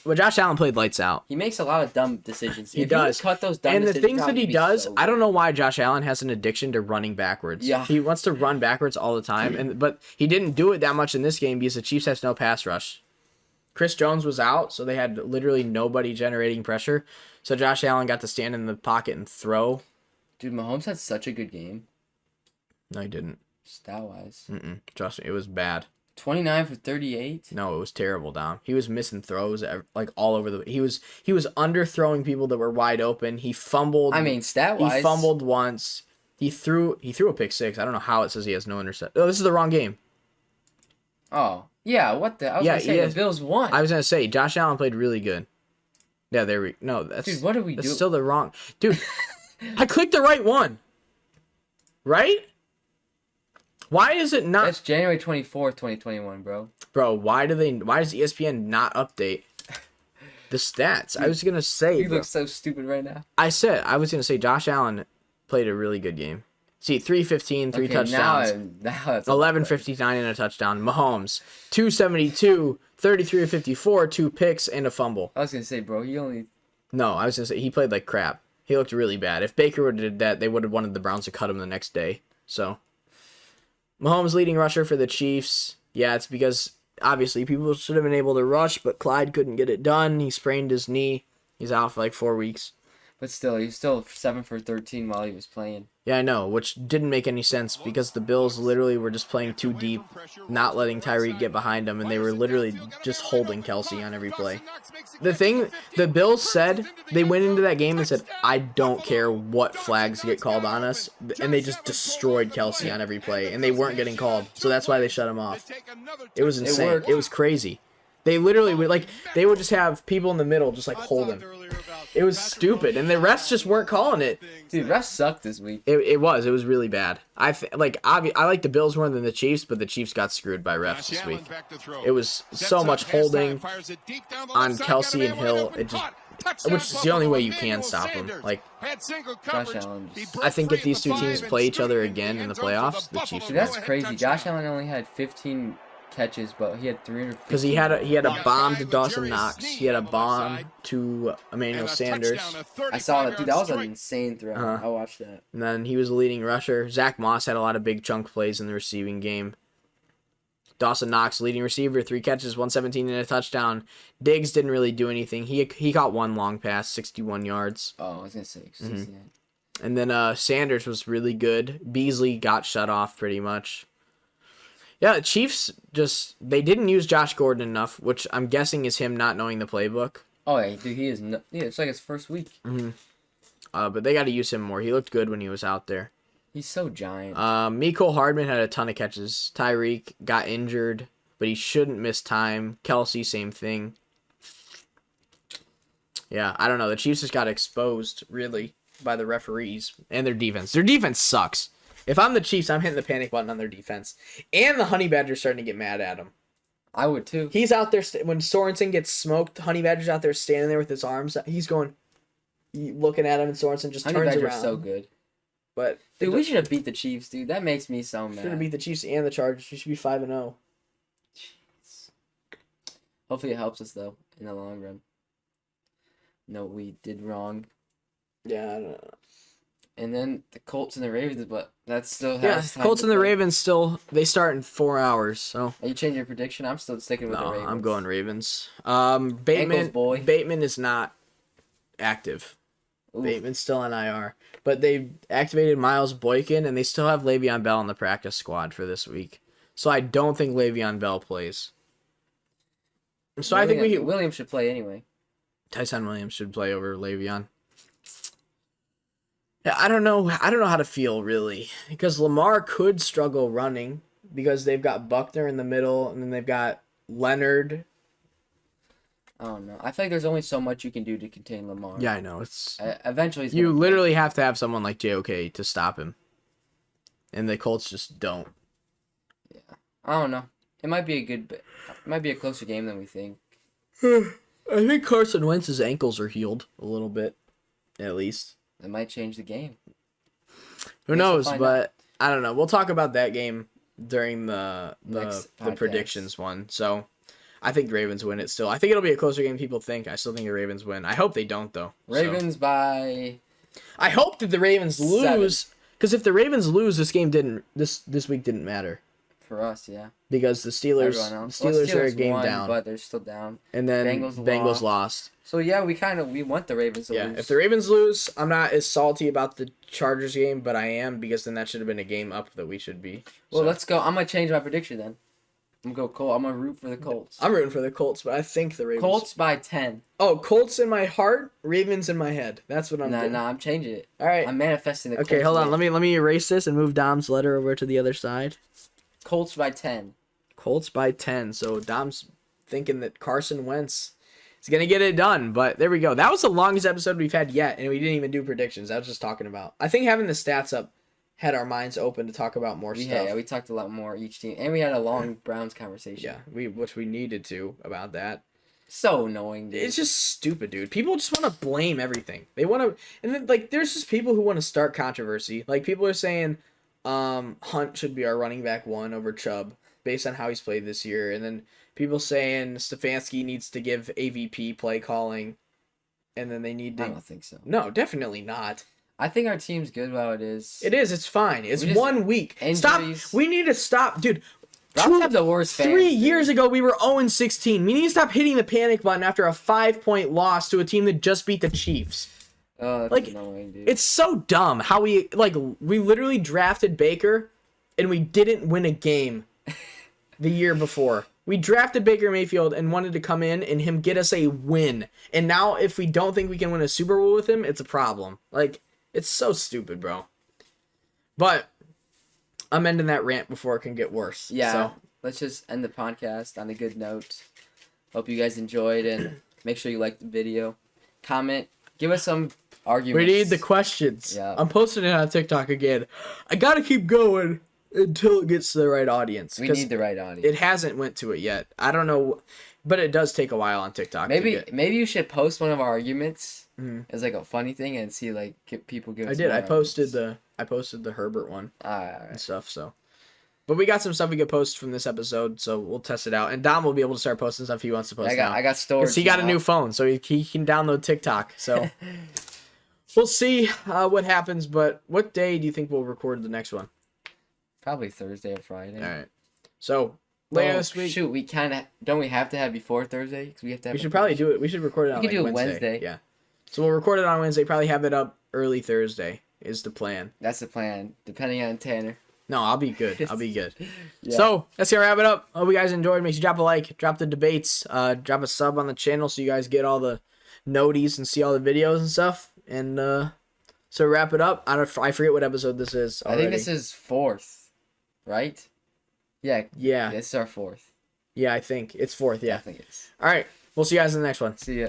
But Josh Allen played lights out. He makes a lot of dumb decisions. He does. Cut those dumb and the decisions things out, that he does, I don't know why Josh Allen has an addiction to running backwards. Yeah. He wants to run backwards all the time, but he didn't do it that much in this game because the Chiefs has no pass rush. Chris Jones was out, so they had literally nobody generating pressure. So Josh Allen got to stand in the pocket and throw. Dude, Mahomes had such a good game. No, he didn't. Stat-wise. Trust me, it was bad. 29 for 38. No, it was terrible, Dom. He was missing throws like all over the. He was underthrowing people that were wide open. He fumbled. I mean, stat-wise, he fumbled once. He threw a pick six. I don't know how it says he has no intercept. Oh, this is the wrong game. Oh yeah, what the? I was gonna say the Bills won. I was gonna say Josh Allen played really good. Yeah, there we. No, that's. Dude, what do we do? That's still the wrong. Dude, I clicked the right one. Right? Why is it not? That's January 24th, 2021, bro. Bro, why does ESPN not update the stats? Dude, I was gonna say. You look so stupid right now. I was gonna say Josh Allen played a really good game. See, 315, three touchdowns. Now it's 1159 and a touchdown. Mahomes, 272, 33 of 54, 2 picks and a fumble. I was gonna say, bro, No, I was gonna say he played like crap. He looked really bad. If Baker would have did that, they would have wanted the Browns to cut him the next day. So Mahomes leading rusher for the Chiefs. Yeah, it's because obviously people should have been able to rush, but Clyde couldn't get it done. He sprained his knee. He's out for like 4 weeks. But still, he was still 7 for 13 while he was playing. Yeah, I know, which didn't make any sense because the Bills literally were just playing too deep, not letting Tyreek get behind them, and they were literally just holding Kelsey on every play. The Bills said, they went into that game and said, I don't care what flags get called on us, and they just destroyed Kelsey on every play, and they weren't getting called, so that's why they shut him off. It was insane. It was crazy. They literally would, they would just have people in the middle just, hold him. It was stupid, and the refs just weren't calling it. Dude, refs sucked this week. It was really bad. I like the Bills more than the Chiefs, but the Chiefs got screwed by refs this week. It was so much holding on Kelsey and Hill. Which is the only way you can stop them. Josh Allen. I think if these two teams play each other again in the playoffs, the Chiefs. Dude, that's crazy. Josh Allen only had 15 catches, but he had 300. Because he had a bomb to Dawson Knox. He had a bomb to Emmanuel Sanders. I saw that, dude. That was an insane throw. I watched that. And then he was a leading rusher. Zach Moss had a lot of big chunk plays in the receiving game. Dawson Knox, leading receiver, 3 catches, 117 and a touchdown. Diggs didn't really do anything. He caught 1 long pass, 61 yards. Oh, I was gonna say 69. And then Sanders was really good. Beasley got shut off pretty much. Yeah, the Chiefs they didn't use Josh Gordon enough, which I'm guessing is him not knowing the playbook. Oh, yeah, dude, he is. It's like his first week. But they got to use him more. He looked good when he was out there. He's so giant. Mecole Hardman had a ton of catches. Tyreek got injured, but he shouldn't miss time. Kelsey, same thing. Yeah, I don't know. The Chiefs just got exposed, really, by the referees and their defense. Their defense sucks. If I'm the Chiefs, I'm hitting the panic button on their defense. And the Honey Badger's starting to get mad at them. I would too. He's out there when Sorensen gets smoked. Honey Badger's out there standing there with his arms. He's going, looking at him, and Sorensen just Honey turns Badger's around. so good. But Dude, we should have beat the Chiefs, dude. That makes me so mad. should have beat the Chiefs and the Chargers. We should be 5-0. Jeez. Hopefully it helps us though in the long run. No, we did wrong. Yeah, I don't know. And then the Colts and the Ravens, but that's still Colts and the Ravens still, they start in 4 hours. So Are you changing your prediction? I'm still sticking with the Ravens. I'm going Ravens. Ankles, boy. Bateman is not active. Ooh. Bateman's still on IR, but they activated Miles Boykin, and they still have Le'Veon Bell in the practice squad for this week. So I don't think Le'Veon Bell plays. So I think Williams should play anyway. Tyson Williams should play over Le'Veon. Yeah, I don't know how to feel really, because Lamar could struggle running because they've got Buckner in the middle, and then they've got Leonard. I don't know. I feel like there's only so much you can do to contain Lamar. Yeah, I know. It's eventually you literally have to have someone like JOK to stop him, and the Colts just don't. Yeah, I don't know. It might be a closer game than we think. I think Carson Wentz's ankles are healed a little bit, at least. It might change the game. Who knows? But I don't know. We'll talk about that game during the predictions one. So I think the Ravens win it still. I think it'll be a closer game than people think. I still think the Ravens win. I hope they don't though. Ravens by. I hope that the Ravens lose, because if the Ravens lose, this week didn't matter. For us, yeah. Because the Steelers are a game won, down, but they're still down. And then Bengals lost. So yeah, we want the Ravens to lose. If the Ravens lose, I'm not as salty about the Chargers game, but I am, because then that should have been a game up that we should be. Well, let's go. I'm gonna change my prediction then. I'm gonna go Colts. I'm gonna root for the Colts. I'm rooting for the Colts, but I think the Ravens. Colts by 10. Oh, Colts in my heart, Ravens in my head. That's what I'm doing. Nah, I'm changing it. All right. I'm manifesting the Colts. Okay, hold on. Let me erase this and move Dom's letter over to the other side. Colts by 10. Colts by 10. So Dom's thinking that Carson Wentz is going to get it done. But there we go. That was the longest episode we've had yet, and we didn't even do predictions. I was just talking about. I think having the stats up had our minds open to talk about more stuff. Yeah, we talked a lot more each team. And we had a long Browns conversation. Yeah, which we needed to about that. So annoying, dude. It's just stupid, dude. People just want to blame everything. They want to, and then, like, there's just people who want to start controversy. Like, people are saying Hunt should be our running back 1 over Chubb based on how he's played this year, and then people saying Stefanski needs to give AVP play calling, and then they need to. I don't think so. No, definitely not. I think our team's good while it is. It is. It's fine. It's 1 week. Injuries. Stop. We need to stop, dude. Browns have the worst fans. 3 years ago, we were 0-16. We need to stop hitting the panic button after a 5-point loss to a team that just beat the Chiefs. Oh, that's annoying, dude. It's so dumb how we literally drafted Baker, and we didn't win a game the year before. We drafted Baker Mayfield and wanted to come in and him get us a win. And now if we don't think we can win a Super Bowl with him, it's a problem. Like, it's so stupid, bro. But I'm ending that rant before it can get worse. Yeah. So Let's just end the podcast on a good note. Hope you guys enjoyed, and make sure you like the video. Comment. Give us some arguments. we need the questions. Yeah. I'm posting it on TikTok again. I gotta keep going until it gets to the right audience. We need the right audience. It hasn't went to it yet. I don't know, but it does take a while on TikTok. Maybe you should post one of our arguments as like a funny thing and see like people give. I did. I posted the Herbert one Alright. and stuff. So, but we got some stuff we could post from this episode, so we'll test it out. And Dom will be able to start posting stuff he wants to post. I got storage. 'Cause he got a new phone, so he can download TikTok. So we'll see what happens. But what day do you think we'll record the next one? Probably Thursday or Friday. All right. So later this week. Shoot, we kind of don't we have to have before Thursday? Because we have to. We should probably do it. We should record it on We could do it Wednesday. Yeah. So we'll record it on Wednesday. Probably have it up early Thursday is the plan. That's the plan, depending on Tanner. No, I'll be good. I'll be good. Yeah. So that's gonna wrap it up. Hope you guys enjoyed. Make sure you drop a like, drop the debates, drop a sub on the channel so you guys get all the noties and see all the videos and stuff. And so wrap it up. I forget what episode this is already. I think this is 4th, right? Yeah. Yeah. This is our 4th. Yeah, I think it's 4th. Yeah. I think it's. All right. We'll see you guys in the next one. See ya.